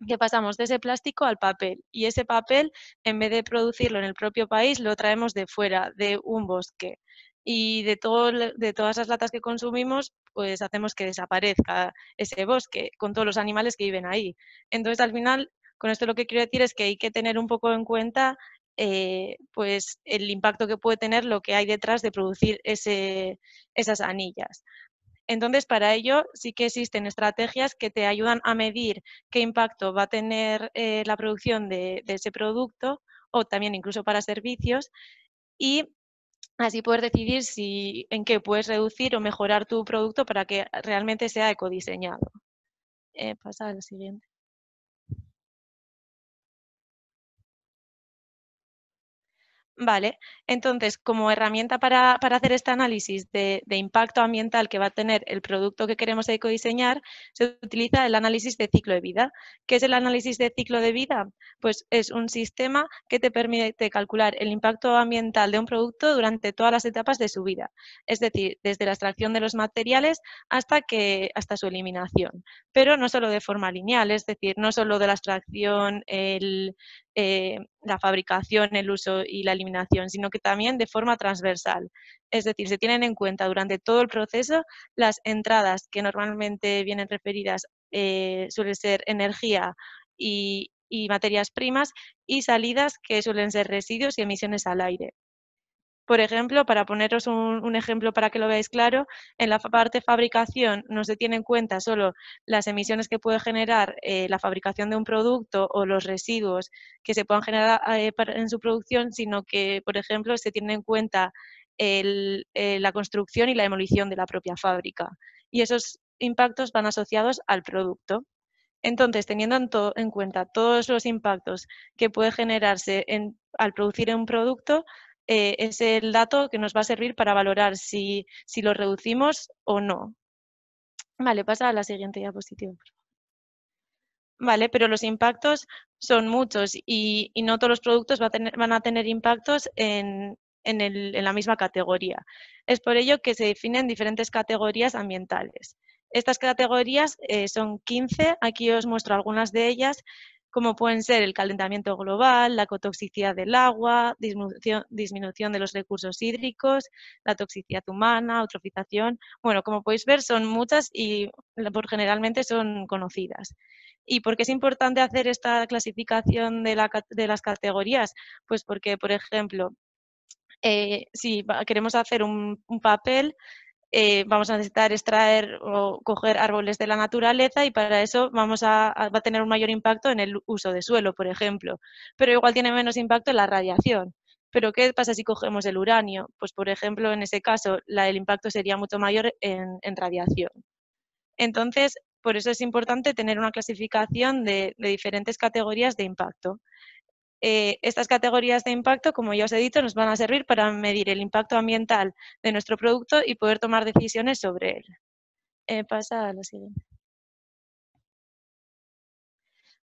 que pasamos de ese plástico al papel y ese papel, en vez de producirlo en el propio país, lo traemos de fuera, de un bosque. Y de todas las latas que consumimos, pues hacemos que desaparezca ese bosque con todos los animales que viven ahí. Entonces, al final, con esto lo que quiero decir es que hay que tener un poco en cuenta pues el impacto que puede tener lo que hay detrás de producir esas anillas. Entonces, para ello sí que existen estrategias que te ayudan a medir qué impacto va a tener la producción de ese producto o también incluso para servicios y así poder decidir en qué puedes reducir o mejorar tu producto para que realmente sea ecodiseñado. Pasa al siguiente. Vale, entonces como herramienta para hacer este análisis de impacto ambiental que va a tener el producto que queremos ecodiseñar, se utiliza el análisis de ciclo de vida. ¿Qué es el análisis de ciclo de vida? Pues es un sistema que te permite calcular el impacto ambiental de un producto durante todas las etapas de su vida, es decir, desde la extracción de los materiales hasta su eliminación, pero no solo de forma lineal, es decir, no solo de la extracción, la fabricación, el uso y la eliminación, sino que también de forma transversal. Es decir, se tienen en cuenta durante todo el proceso las entradas que normalmente vienen referidas, suelen ser energía y materias primas, y salidas que suelen ser residuos y emisiones al aire. Por ejemplo, para poneros un ejemplo para que lo veáis claro, en la parte fabricación no se tiene en cuenta solo las emisiones que puede generar la fabricación de un producto o los residuos que se puedan generar en su producción, sino que, por ejemplo, se tiene en cuenta la construcción y la demolición de la propia fábrica. Y esos impactos van asociados al producto. Entonces, teniendo en cuenta todos los impactos que puede generarse al producir un producto, es el dato que nos va a servir para valorar si lo reducimos o no. Vale, pasa a la siguiente diapositiva. Vale, pero los impactos son muchos y no todos los productos van a tener impactos en la misma categoría. Es por ello que se definen diferentes categorías ambientales. Estas categorías son 15, aquí os muestro algunas de ellas, como pueden ser el calentamiento global, la ecotoxicidad del agua, disminución de los recursos hídricos, la toxicidad humana, eutrofización. Bueno, como podéis ver, son muchas y generalmente son conocidas. ¿Y por qué es importante hacer esta clasificación de las categorías? Pues porque, por ejemplo, si queremos hacer un papel, vamos a necesitar extraer o coger árboles de la naturaleza y para eso va a tener un mayor impacto en el uso de suelo, por ejemplo, pero igual tiene menos impacto en la radiación. Pero ¿qué pasa si cogemos el uranio? Pues, por ejemplo, en ese caso, el impacto sería mucho mayor en radiación. Entonces, por eso es importante tener una clasificación de diferentes categorías de impacto. Estas categorías de impacto, como ya os he dicho, nos van a servir para medir el impacto ambiental de nuestro producto y poder tomar decisiones sobre él. Pasa a la siguiente.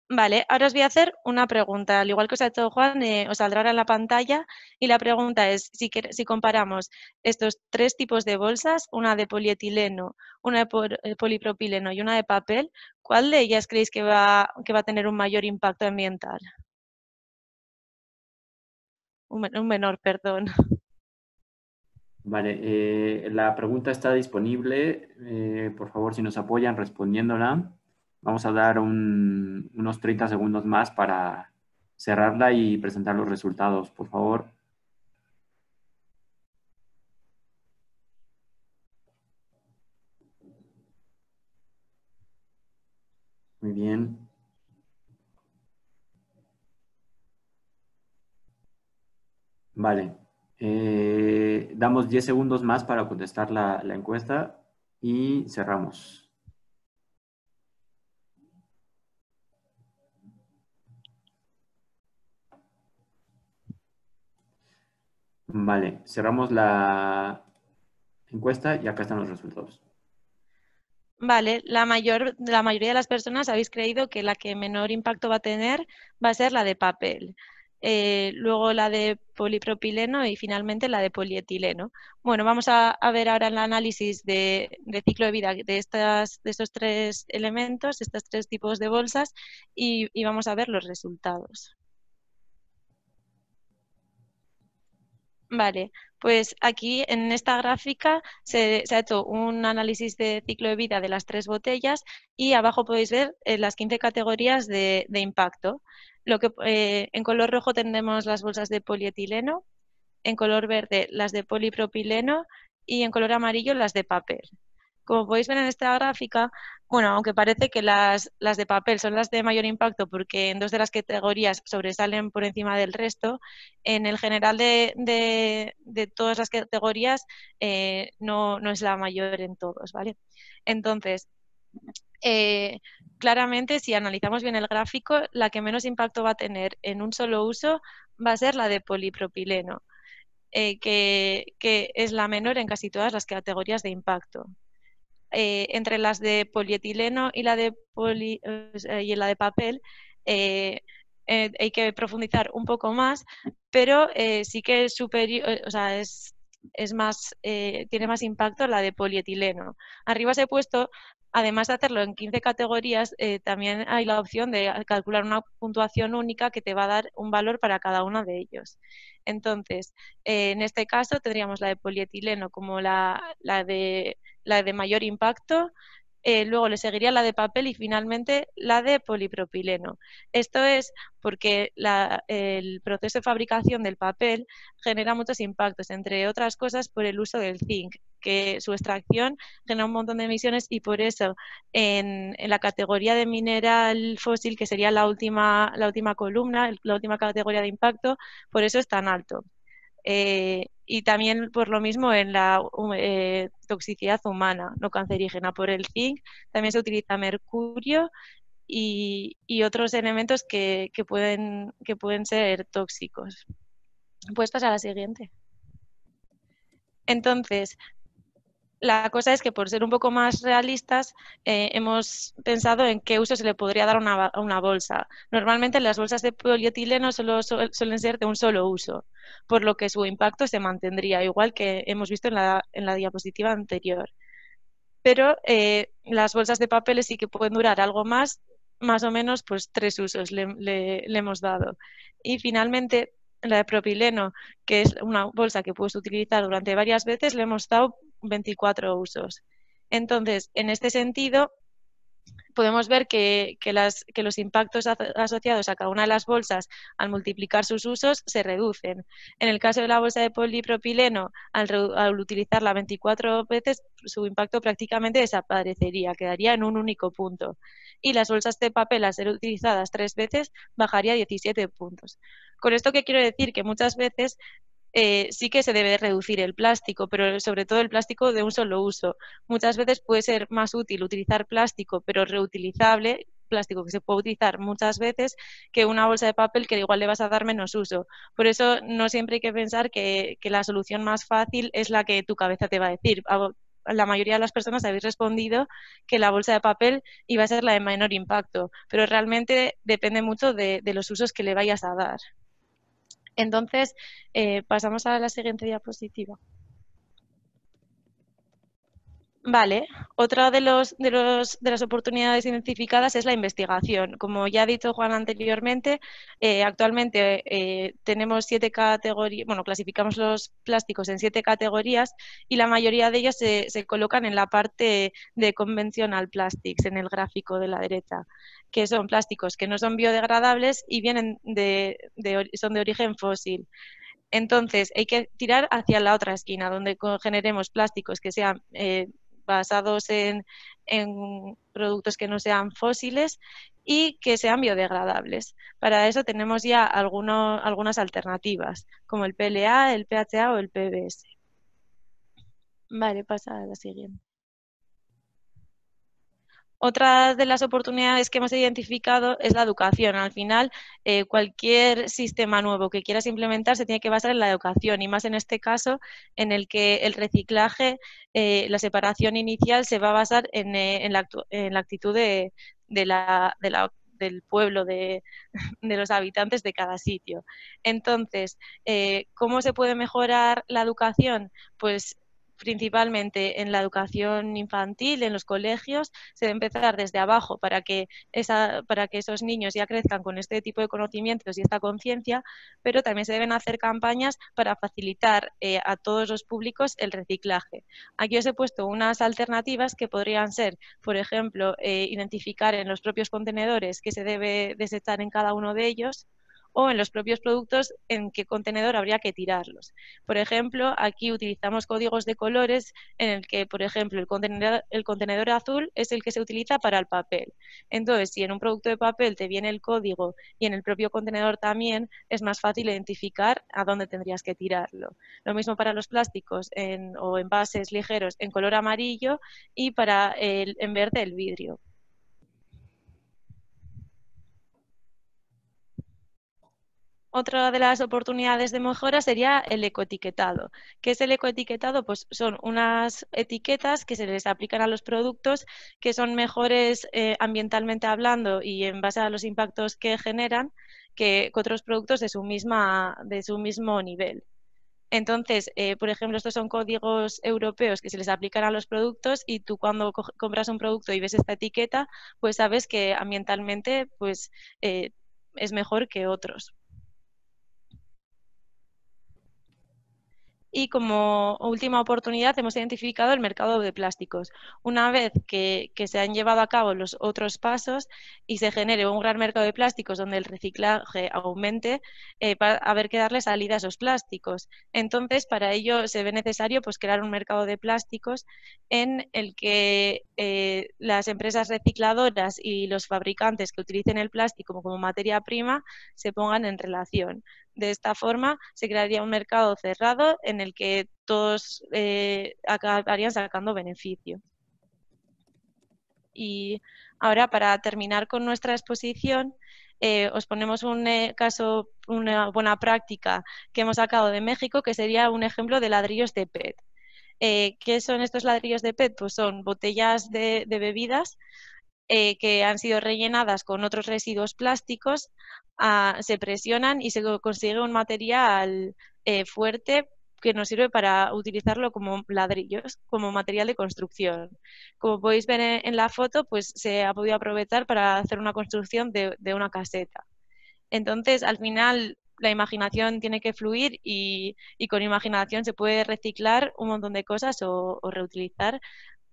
Vale, ahora os voy a hacer una pregunta. Al igual que os ha hecho Juan, os saldrá en la pantalla y la pregunta es, si comparamos estos tres tipos de bolsas, una de polietileno, una de polipropileno y una de papel, ¿cuál de ellas creéis que va a tener un mayor impacto ambiental? Un menor, perdón. Vale, la pregunta está disponible. Por favor, si nos apoyan respondiéndola, vamos a dar unos 30 segundos más para cerrarla y presentar los resultados, por favor. Muy bien. Vale. Damos 10 segundos más para contestar la encuesta y cerramos. Vale, cerramos la encuesta y acá están los resultados. Vale, la mayoría de las personas habéis creído que la que menor impacto va a tener va a ser la de papel. Luego la de polipropileno y finalmente la de polietileno. Bueno, vamos a ver ahora el análisis de ciclo de vida de estos tres elementos, estos tres tipos de bolsas, y vamos a ver los resultados. Vale, pues aquí en esta gráfica se ha hecho un análisis de ciclo de vida de las tres botellas y abajo podéis ver las 15 categorías de impacto. En color rojo tenemos las bolsas de polietileno, en color verde las de polipropileno y en color amarillo las de papel. Como podéis ver en esta gráfica, bueno, aunque parece que las de papel son las de mayor impacto porque en dos de las categorías sobresalen por encima del resto, en el general de todas las categorías no es la mayor en todos, ¿vale? Entonces, claramente, si analizamos bien el gráfico, la que menos impacto va a tener en un solo uso va a ser la de polipropileno, que es la menor en casi todas las categorías de impacto. Entre las de polietileno y la de, papel, hay que profundizar un poco más, pero sí que es superior, o sea, tiene más impacto la de polietileno. Arriba os he puesto, además de hacerlo en 15 categorías, también hay la opción de calcular una puntuación única que te va a dar un valor para cada uno de ellos. Entonces, en este caso tendríamos la de polietileno como la de mayor impacto, luego le seguiría la de papel y finalmente la de polipropileno. Esto es porque el proceso de fabricación del papel genera muchos impactos, entre otras cosas por el uso del zinc, que su extracción genera un montón de emisiones y por eso en la categoría de mineral fósil, que sería la última columna, la última categoría de impacto, por eso es tan alto. Y también por lo mismo en la toxicidad humana no cancerígena. Por el zinc también se utiliza mercurio y otros elementos que pueden ser tóxicos. ¿Puedes pasar a la siguiente? Entonces, la cosa es que por ser un poco más realistas, hemos pensado en qué uso se le podría dar a una bolsa. Normalmente las bolsas de polietileno suelen ser de un solo uso, por lo que su impacto se mantendría, igual que hemos visto en la diapositiva anterior. Pero las bolsas de papeles sí que pueden durar algo más o menos pues 3 usos le hemos dado. Y finalmente, la de propileno, que es una bolsa que puedes utilizar durante varias veces, le hemos dado 24 usos. Entonces, en este sentido, podemos ver que los impactos asociados a cada una de las bolsas al multiplicar sus usos se reducen. En el caso de la bolsa de polipropileno, al utilizarla 24 veces, su impacto prácticamente desaparecería, quedaría en un único punto. Y las bolsas de papel, al ser utilizadas 3 veces, bajaría 17 puntos. Con esto, ¿qué quiero decir? Que muchas veces sí que se debe reducir el plástico, pero sobre todo el plástico de un solo uso. Muchas veces puede ser más útil utilizar plástico, pero reutilizable, plástico que se puede utilizar muchas veces, que una bolsa de papel que igual le vas a dar menos uso. Por eso no siempre hay que pensar que la solución más fácil es la que tu cabeza te va a decir. La mayoría de las personas habéis respondido que la bolsa de papel iba a ser la de menor impacto, pero realmente depende mucho de los usos que le vayas a dar. Entonces, pasamos a la siguiente diapositiva. Vale, otra de las oportunidades identificadas es la investigación. Como ya ha dicho Juan anteriormente, actualmente tenemos 7 categorías, bueno, clasificamos los plásticos en 7 categorías y la mayoría de ellos se colocan en la parte de conventional plastics, en el gráfico de la derecha, que son plásticos que no son biodegradables y son de origen fósil. Entonces, hay que tirar hacia la otra esquina, donde generemos plásticos que sean basados en productos que no sean fósiles y que sean biodegradables. Para eso tenemos ya algunas alternativas, como el PLA, el PHA o el PBS. Vale, pasa a la siguiente. Otra de las oportunidades que hemos identificado es la educación. Al final, cualquier sistema nuevo que quieras implementar se tiene que basar en la educación y más en este caso en el que el reciclaje, la separación inicial se va a basar en la actitud del pueblo, de los habitantes de cada sitio. Entonces, ¿cómo se puede mejorar la educación? Pues principalmente en la educación infantil, en los colegios, se debe empezar desde abajo para que esos niños ya crezcan con este tipo de conocimientos y esta conciencia, pero también se deben hacer campañas para facilitar a todos los públicos el reciclaje. Aquí os he puesto unas alternativas que podrían ser, por ejemplo, identificar en los propios contenedores qué se debe desechar en cada uno de ellos, o en los propios productos en qué contenedor habría que tirarlos. Por ejemplo, aquí utilizamos códigos de colores en el que, por ejemplo, el contenedor azul es el que se utiliza para el papel. Entonces, si en un producto de papel te viene el código y en el propio contenedor también, es más fácil identificar a dónde tendrías que tirarlo. Lo mismo para los plásticos o envases ligeros en color amarillo y para en verde el vidrio. Otra de las oportunidades de mejora sería el ecoetiquetado. ¿Qué es el ecoetiquetado? Pues son unas etiquetas que se les aplican a los productos que son mejores ambientalmente hablando y en base a los impactos que generan que otros productos de su mismo nivel. Entonces, por ejemplo, estos son códigos europeos que se les aplican a los productos y tú cuando compras un producto y ves esta etiqueta, pues sabes que ambientalmente pues, es mejor que otros. Y como última oportunidad hemos identificado el mercado de plásticos. Una vez que se han llevado a cabo los otros pasos y se genere un gran mercado de plásticos donde el reciclaje aumente, va a haber que darle salida a esos plásticos. Entonces, para ello se ve necesario pues, crear un mercado de plásticos en el que las empresas recicladoras y los fabricantes que utilicen el plástico como materia prima se pongan en relación. De esta forma se crearía un mercado cerrado en el que todos acabarían sacando beneficio. Y ahora, para terminar con nuestra exposición, os ponemos un caso, una buena práctica que hemos sacado de México, que sería un ejemplo de ladrillos de PET. ¿Qué son estos ladrillos de PET? Pues son botellas de bebidas que han sido rellenadas con otros residuos plásticos, se presionan y se consigue un material fuerte que nos sirve para utilizarlo como ladrillos, como material de construcción. Como podéis ver en la foto, pues se ha podido aprovechar para hacer una construcción de una caseta. Entonces, al final, la imaginación tiene que fluir y con imaginación se puede reciclar un montón de cosas o reutilizar,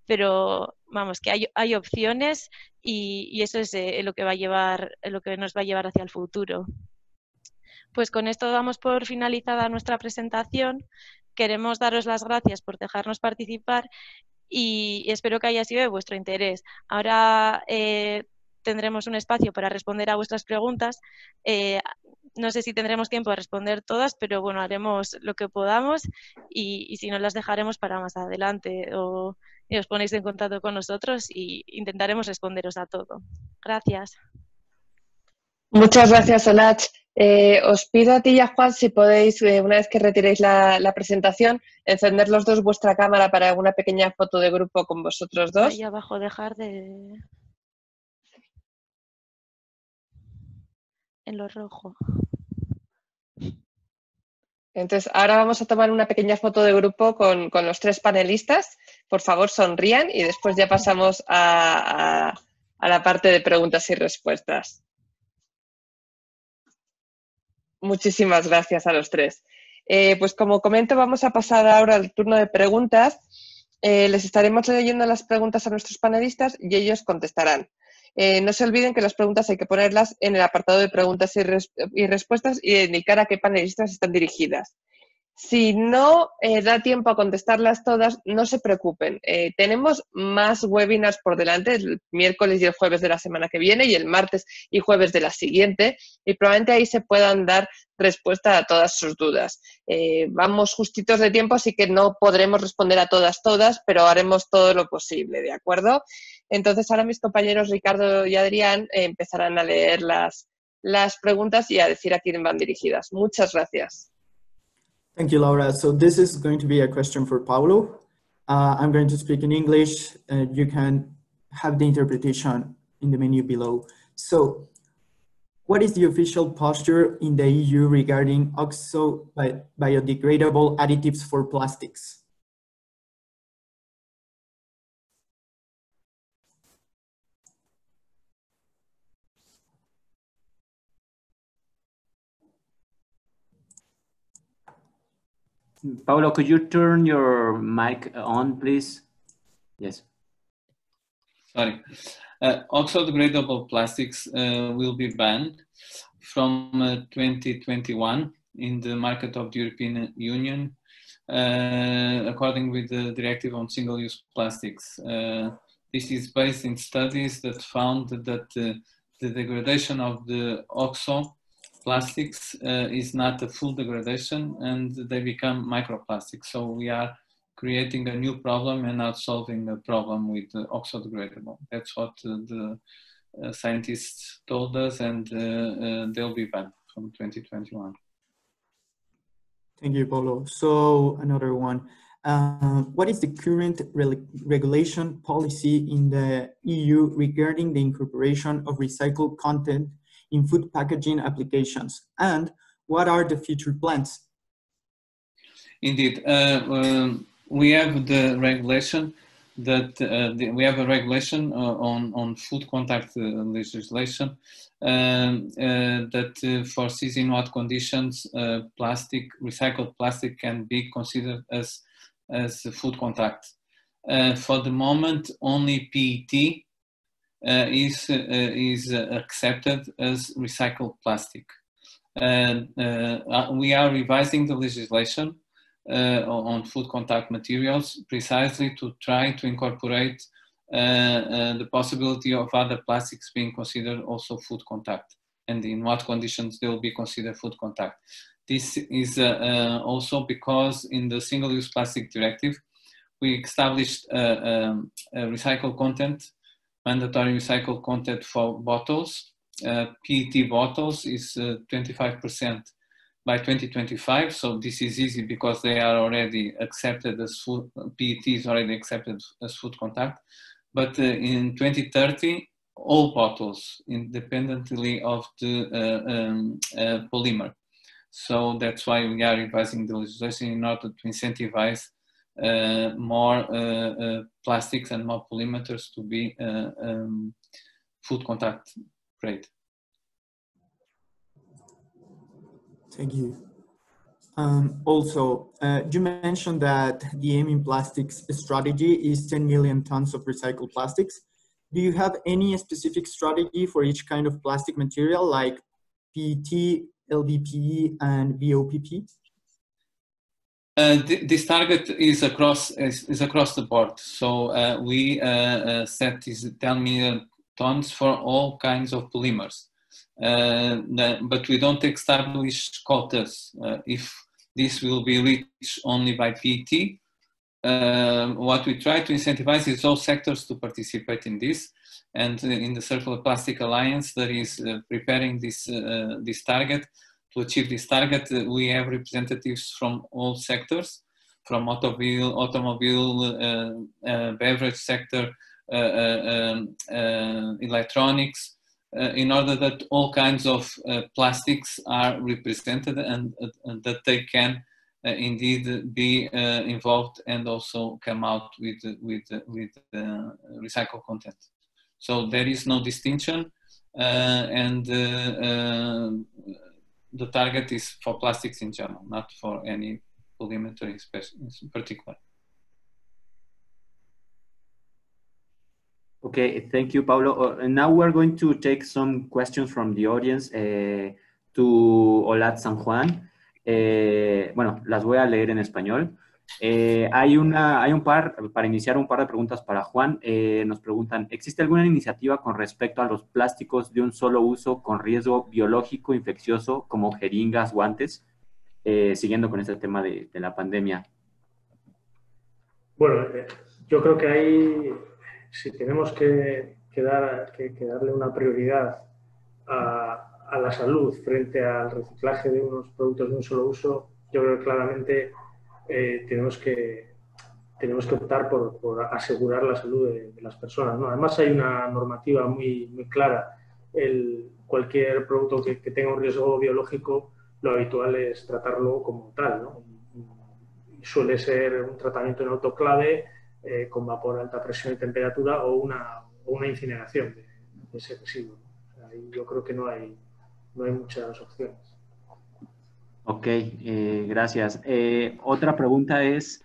pero vamos, que hay opciones y eso es lo que nos va a llevar hacia el futuro. Pues con esto damos por finalizada nuestra presentación. Queremos daros las gracias por dejarnos participar y espero que haya sido de vuestro interés. Ahora tendremos un espacio para responder a vuestras preguntas. No sé si tendremos tiempo de responder todas, pero bueno, haremos lo que podamos y si no, las dejaremos para más adelante y os ponéis en contacto con nosotros y intentaremos responderos a todo. Gracias. Muchas gracias, Olach. Os pido a ti y a Juan si podéis, una vez que retiréis la presentación, encender los dos vuestra cámara para una pequeña foto de grupo con vosotros dos. Ahí abajo dejar de... en lo rojo. Entonces, ahora vamos a tomar una pequeña foto de grupo con los tres panelistas. Por favor, sonrían y después ya pasamos a la parte de preguntas y respuestas. Muchísimas gracias a los tres. Pues como comento, vamos a pasar ahora al turno de preguntas. Les estaremos leyendo las preguntas a nuestros panelistas y ellos contestarán. No se olviden que las preguntas hay que ponerlas en el apartado de preguntas y respuestas y indicar a qué panelistas están dirigidas. Si no da tiempo a contestarlas todas, no se preocupen. Tenemos más webinars por delante, el miércoles y el jueves de la semana que viene y el martes y jueves de la siguiente, y probablemente ahí se puedan dar respuesta a todas sus dudas. Vamos justitos de tiempo, así que no podremos responder a todas, pero haremos todo lo posible, ¿de acuerdo? Entonces, ahora mis compañeros Ricardo y Adrián empezarán a leer las preguntas y a decir a quién van dirigidas. Muchas gracias. Thank you, Laura. So this is going to be a question for Paulo. I'm going to speak in English. You can have the interpretation in the menu below. So what is the official posture in the EU regarding oxo-biodegradable additives for plastics? Paulo, could you turn your mic on, please? Yes. Sorry. Oxo-degradable plastics will be banned from 2021 in the market of the European Union, according with the Directive on Single-Use Plastics. This is based in studies that found that the degradation of the oxo plastics is not a full degradation and they become microplastics. So we are creating a new problem and not solving a problem with oxo-degradable. That's what the scientists told us, and they'll be banned from 2021. Thank you, Paulo. So another one. What is the current regulation policy in the EU regarding the incorporation of recycled content in food packaging applications? And what are the future plans? Indeed, we have the regulation that we have a regulation on food contact legislation that foresees in what conditions recycled plastic can be considered as food contact. For the moment, only PET is accepted as recycled plastic. We are revising the legislation on food contact materials precisely to try to incorporate the possibility of other plastics being considered also food contact, and in what conditions they will be considered food contact. This is also because in the Single-Use Plastic Directive, we established recycled content, mandatory recycled content for bottles. PET bottles is 25% by 2025, so this is easy because they are already accepted as food, PET is already accepted as food contact. But in 2030, all bottles, independently of the polymer. So that's why we are revising the legislation in order to incentivize more plastics and more polymers to be food contact grade. Thank you. Also, you mentioned that the aim in plastics strategy is 10 million tons of recycled plastics. Do you have any specific strategy for each kind of plastic material like PET, LDPE, and VOPP? This target is across the board. So we set this 10 million tons for all kinds of polymers. But we don't establish quotas. If this will be reached only by PET, what we try to incentivize is all sectors to participate in this. And in the Circular Plastic Alliance that is preparing this target, to achieve this target, we have representatives from all sectors, from automobile, beverage sector, electronics, in order that all kinds of plastics are represented and that they can indeed be involved and also come out with recycled content. So there is no distinction, and the target is for plastics in general, not for any polymer in particular. Okay, thank you, Paulo. And now we're going to take some questions from the audience to Olat San Juan. Bueno, las voy a leer en español. Hay un par, para iniciar, un par de preguntas para Juan. Nos preguntan, ¿existe alguna iniciativa con respecto a los plásticos de un solo uso con riesgo biológico infeccioso como jeringas, guantes? Siguiendo con este tema de la pandemia. Bueno, yo creo que ahí, si tenemos que darle una prioridad a la salud frente al reciclaje de unos productos de un solo uso, yo creo que claramente tenemos que optar por asegurar la salud de las personas, ¿no? Además hay una normativa muy clara. Cualquier producto que tenga un riesgo biológico, lo habitual es tratarlo como tal, ¿no? Y suele ser un tratamiento en autoclave con vapor a alta presión y temperatura o una incineración de ese residuo, ¿no? O sea, ahí yo creo que no hay muchas opciones. Ok, gracias. Otra pregunta es,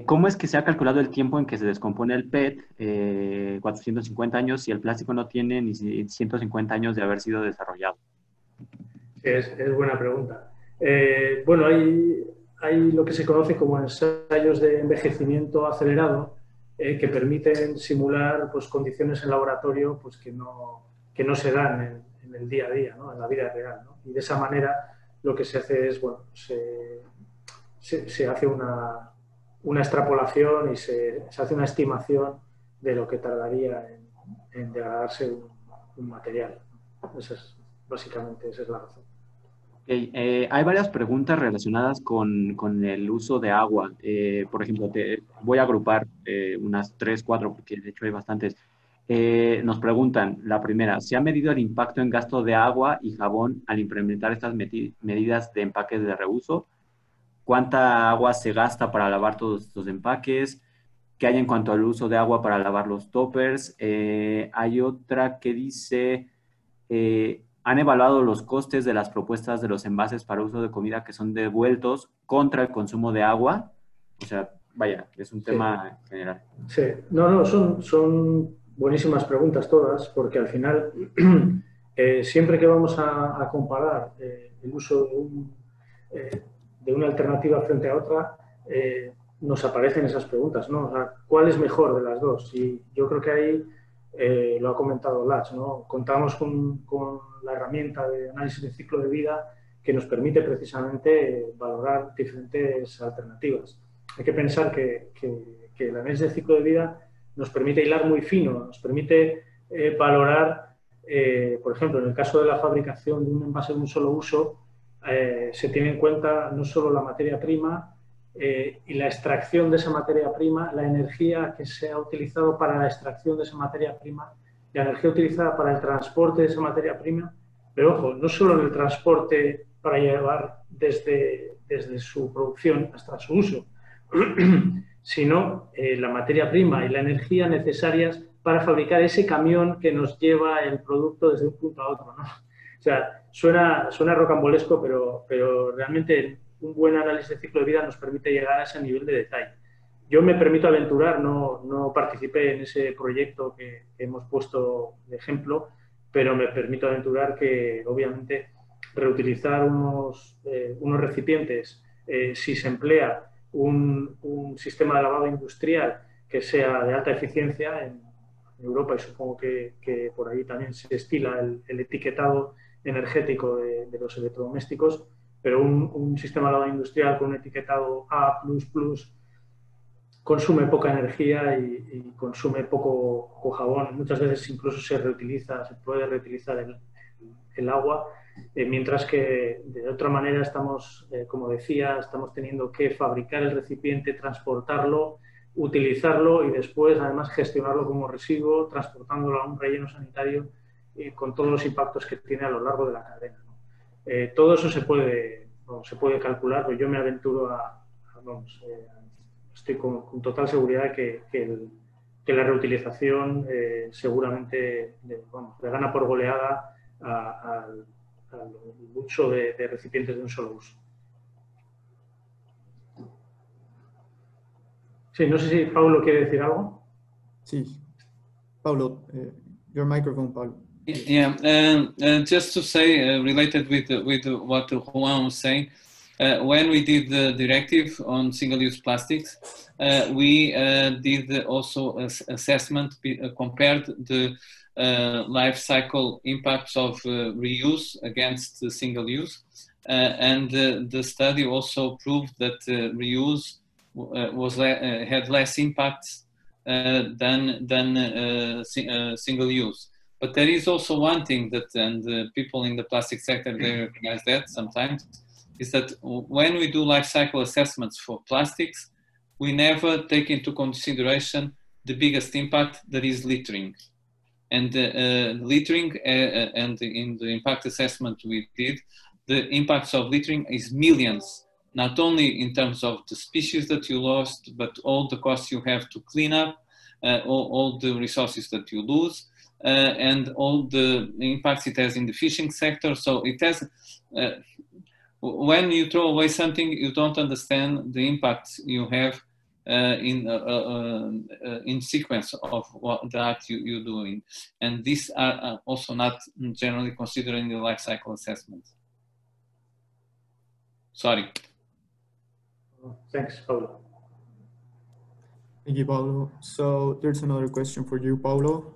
¿cómo es que se ha calculado el tiempo en que se descompone el PET? 450 años, y el plástico no tiene ni 150 años de haber sido desarrollado. Sí, es buena pregunta. Bueno, hay lo que se conoce como ensayos de envejecimiento acelerado que permiten simular pues, condiciones en laboratorio pues, que no se dan en el día a día, ¿no? En la vida real, ¿no? Y de esa manera lo que se hace es, bueno, se hace una extrapolación y se hace una estimación de lo que tardaría en degradarse un material. Básicamente esa es la razón. Hay varias preguntas relacionadas con el uso de agua. Por ejemplo, voy a agrupar unas 3, 4, porque de hecho hay bastantes. Nos preguntan, la primera, ¿se ha medido el impacto en gasto de agua y jabón al implementar estas medidas de empaques de reuso? ¿Cuánta agua se gasta para lavar todos estos empaques? ¿Qué hay en cuanto al uso de agua para lavar los toppers? Hay otra que dice... ¿han evaluado los costes de las propuestas de los envases para uso de comida que son devueltos contra el consumo de agua? O sea, vaya, es un tema general. Sí, no, son buenísimas preguntas todas, porque al final, siempre que vamos a comparar el uso de una alternativa frente a otra, nos aparecen esas preguntas, ¿no? O sea, ¿cuál es mejor de las dos? Y yo creo que ahí lo ha comentado Lach, ¿no? Contamos con la herramienta de análisis de ciclo de vida que nos permite precisamente valorar diferentes alternativas. Hay que pensar que el análisis de ciclo de vida nos permite hilar muy fino, nos permite valorar, por ejemplo, en el caso de la fabricación de un envase de un solo uso, se tiene en cuenta no solo la materia prima, y la extracción de esa materia prima, la energía que se ha utilizado para la extracción de esa materia prima, la energía utilizada para el transporte de esa materia prima, pero ojo, no solo en el transporte para llevar desde su producción hasta su uso, sino la materia prima y la energía necesarias para fabricar ese camión que nos lleva el producto desde un punto a otro, ¿no? O sea, suena rocambolesco, pero realmente un buen análisis de ciclo de vida nos permite llegar a ese nivel de detalle. Yo me permito aventurar, no participé en ese proyecto que hemos puesto de ejemplo, pero me permito aventurar que, obviamente, reutilizar unos recipientes, si se emplea un sistema de lavado industrial que sea de alta eficiencia en Europa, y supongo que por ahí también se estila el etiquetado energético de los electrodomésticos, pero un sistema de lavado industrial con un etiquetado A++ consume poca energía y consume poco jabón. Muchas veces incluso se puede reutilizar el agua, mientras que de otra manera estamos, como decía, estamos teniendo que fabricar el recipiente, transportarlo, utilizarlo y después además gestionarlo como residuo, transportándolo a un relleno sanitario con todos los impactos que tiene a lo largo de la cadena, ¿no? Todo eso se puede calcular, pues yo me aventuro estoy con total seguridad que la reutilización seguramente le gana por goleada al uso de recipientes de un solo uso. Sí, no sé si Paulo quiere decir algo. Sí. Paulo, your microphone, Paulo. Yeah, just to say, related with what Juan was saying, when we did the directive on single-use plastics, we did also assessment, compared the life cycle impacts of reuse against the single-use, and the study also proved that reuse had less impacts than single-use. But there is also one thing that, and people in the plastic sector, they recognize that sometimes, is that when we do life cycle assessments for plastics, we never take into consideration the biggest impact, that is littering. And littering, and in the impact assessment we did, the impacts of littering is millions, not only in terms of the species that you lost, but all the costs you have to clean up, all the resources that you lose, and all the impacts it has in the fishing sector. So it has, when you throw away something, you don't understand the impact you have in sequence of what the act you're doing. And these are also not generally considered in the life cycle assessment. Sorry. Thanks, Paulo. Thank you, Paulo. So there's another question for you, Paulo.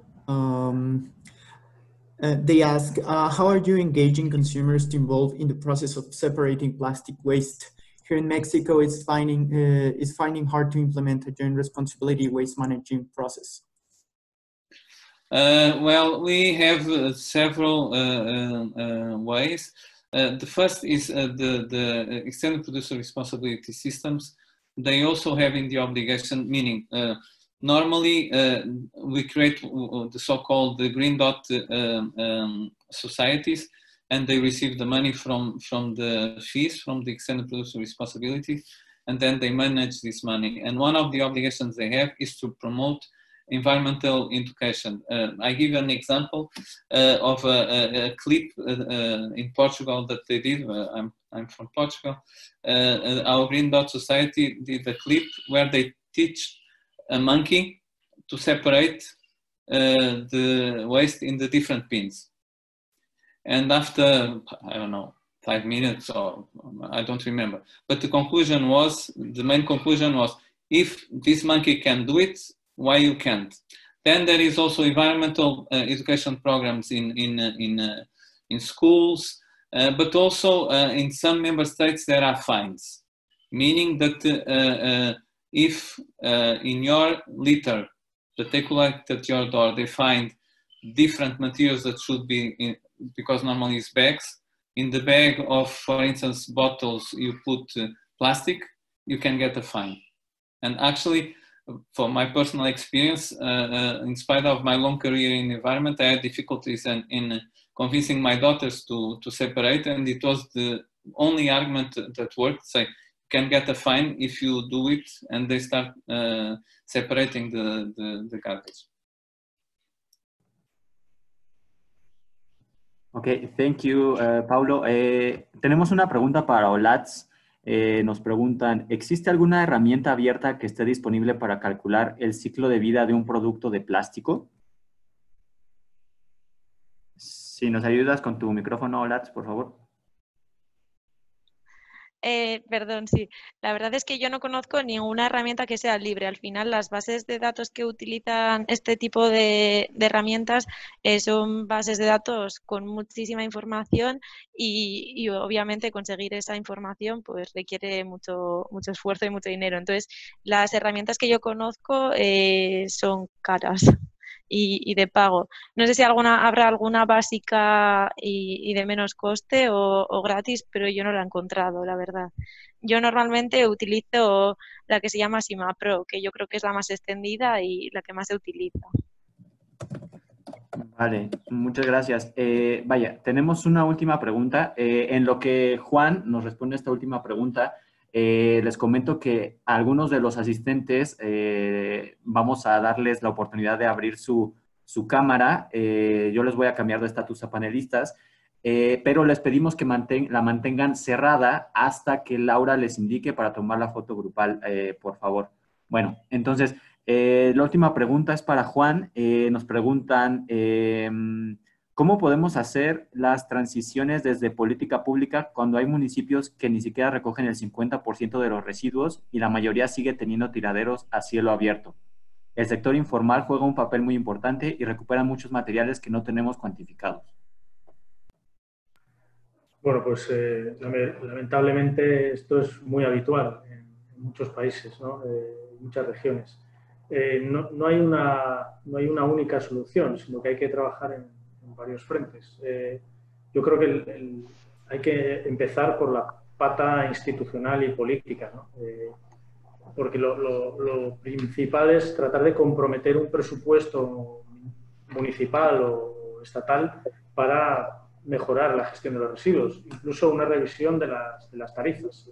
They ask, how are you engaging consumers to involve in the process of separating plastic waste? Here in Mexico, it's finding hard to implement a joint responsibility waste management process. Well, we have several ways. The first is the extended producer responsibility systems. They also have in the obligation, meaning normally we create the so-called green dot societies, and they receive the money from the fees from the extended producer responsibility, and then they manage this money. And one of the obligations they have is to promote environmental education. I give an example of a clip in Portugal that they did. I'm from Portugal. Our Green Dot Society did a clip where they teach a monkey to separate the waste in the different bins. And after, I don't know, 5 minutes or I don't remember, but the conclusion was, the main conclusion was, if this monkey can do it, why you can't? Then there is also environmental education programs in schools, but also in some member states there are fines, meaning that if in your litter that they collect at your door, they find different materials that should be in, because normally it's bags. In the bag of, for instance, bottles, you put plastic, you can get a fine. And actually, for my personal experience, in spite of my long career in the environment, I had difficulties in convincing my daughters to separate, and it was the only argument that worked. Say, you can get a fine if you do it, and they start separating the garbage. Okay, thank you, Paulo. Tenemos una pregunta para Olatz. Nos preguntan, ¿existe alguna herramienta abierta que esté disponible para calcular el ciclo de vida de un producto de plástico? Si nos ayudas con tu micrófono, Olatz, por favor. Perdón, sí. La verdad es que yo no conozco ninguna herramienta que sea libre. Al final, las bases de datos que utilizan este tipo de herramientas son bases de datos con muchísima información y obviamente conseguir esa información pues requiere mucho esfuerzo y mucho dinero. Entonces, las herramientas que yo conozco son caras y de pago. No sé si habrá alguna básica y de menos coste o gratis, pero yo no la he encontrado, la verdad. Yo normalmente utilizo la que se llama SIMAPRO, que yo creo que es la más extendida y la que más se utiliza. Vale, muchas gracias. Vaya, tenemos una última pregunta. En lo que Juan nos responde esta última pregunta, les comento que a algunos de los asistentes vamos a darles la oportunidad de abrir su cámara. Yo les voy a cambiar de estatus a panelistas, pero les pedimos que la mantengan cerrada hasta que Laura les indique para tomar la foto grupal, por favor. Bueno, entonces, la última pregunta es para Juan. Nos preguntan, ¿cómo podemos hacer las transiciones desde política pública cuando hay municipios que ni siquiera recogen el 50% de los residuos y la mayoría sigue teniendo tiraderos a cielo abierto? El sector informal juega un papel muy importante y recupera muchos materiales que no tenemos cuantificados. Bueno, pues lamentablemente esto es muy habitual en muchos países, ¿no? En muchas regiones. No hay una única solución, sino que hay que trabajar en varios frentes. Yo creo que hay que empezar por la pata institucional y política, ¿no? Porque lo principal es tratar de comprometer un presupuesto municipal o estatal para mejorar la gestión de los residuos, incluso una revisión de las tarifas.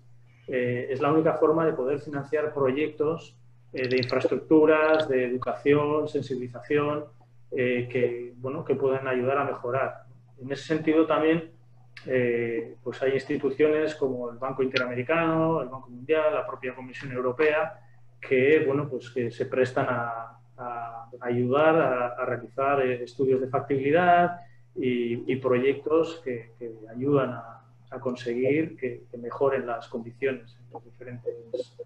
Es la única forma de poder financiar proyectos de infraestructuras, de educación, sensibilización, que puedan ayudar a mejorar. En ese sentido también pues hay instituciones como el Banco Interamericano, el Banco Mundial, la propia Comisión Europea, que, que se prestan a ayudar a realizar estudios de factibilidad y proyectos que ayudan a conseguir que mejoren las condiciones en los diferentes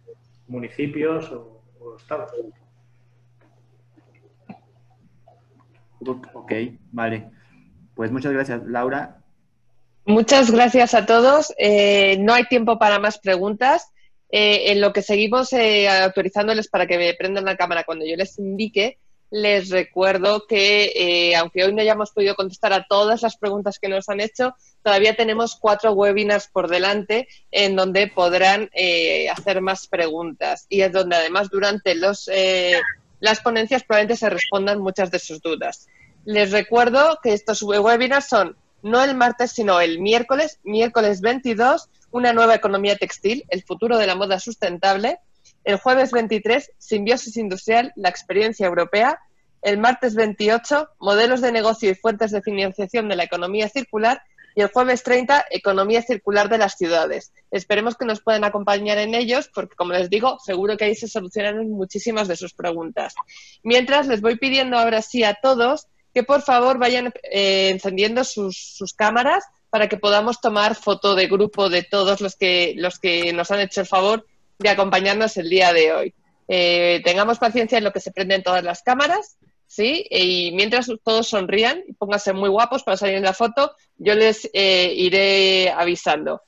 municipios o estados. Ok, vale. Pues muchas gracias, Laura. Muchas gracias a todos. No hay tiempo para más preguntas. En lo que seguimos autorizándoles para que me prendan la cámara cuando yo les indique, les recuerdo que, aunque hoy no hayamos podido contestar a todas las preguntas que nos han hecho, todavía tenemos 4 webinars por delante en donde podrán hacer más preguntas. Y es donde, además, durante las ponencias probablemente se respondan muchas de sus dudas. Les recuerdo que estos webinars son no el martes, sino el miércoles 22, una nueva economía textil, el futuro de la moda sustentable. El jueves 23, simbiosis industrial, la experiencia europea. El martes 28, modelos de negocio y fuentes de financiación de la economía circular. Y el jueves 30, economía circular de las ciudades. Esperemos que nos puedan acompañar en ellos porque, como les digo, seguro que ahí se solucionarán muchísimas de sus preguntas. Mientras, les voy pidiendo ahora sí a todos que por favor vayan encendiendo sus cámaras para que podamos tomar foto de grupo de todos los que nos han hecho el favor de acompañarnos el día de hoy. Tengamos paciencia en lo que se prenden todas las cámaras, ¿sí? Y mientras todos sonrían y pónganse muy guapos para salir en la foto, yo les iré avisando.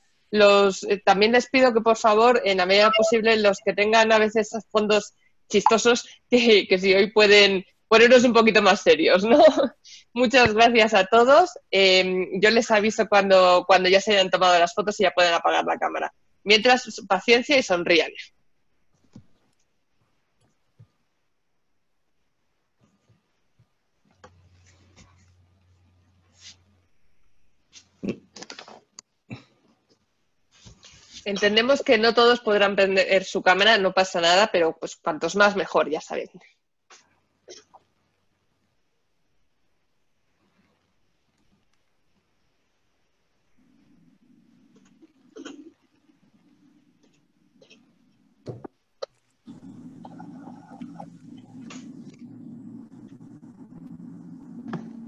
También les pido que, por favor, en la medida posible, los que tengan a veces fondos chistosos, que si hoy pueden ponernos un poquito más serios, ¿no? Muchas gracias a todos. Yo les aviso cuando ya se hayan tomado las fotos y ya pueden apagar la cámara. Mientras, paciencia y sonrían. Entendemos que no todos podrán prender su cámara, no pasa nada, pero pues cuantos más mejor, ya saben.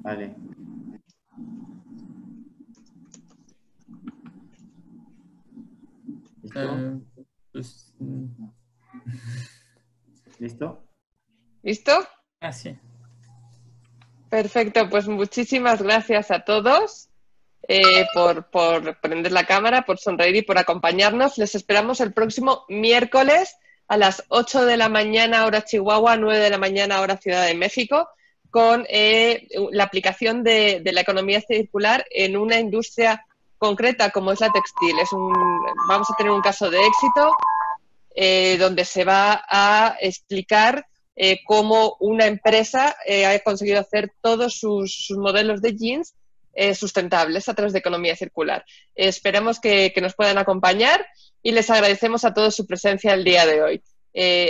Vale. ¿Listo? ¿Listo? Ah, sí. Perfecto, pues muchísimas gracias a todos por prender la cámara, por sonreír y por acompañarnos. Les esperamos el próximo miércoles a las 8 de la mañana hora Chihuahua, 9 de la mañana hora Ciudad de México, con la aplicación de la economía circular en una industria concreta como es la textil. Vamos a tener un caso de éxito donde se va a explicar cómo una empresa ha conseguido hacer todos sus modelos de jeans sustentables a través de economía circular. Esperamos que nos puedan acompañar y les agradecemos a todos su presencia el día de hoy.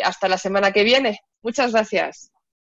Hasta la semana que viene. Muchas gracias.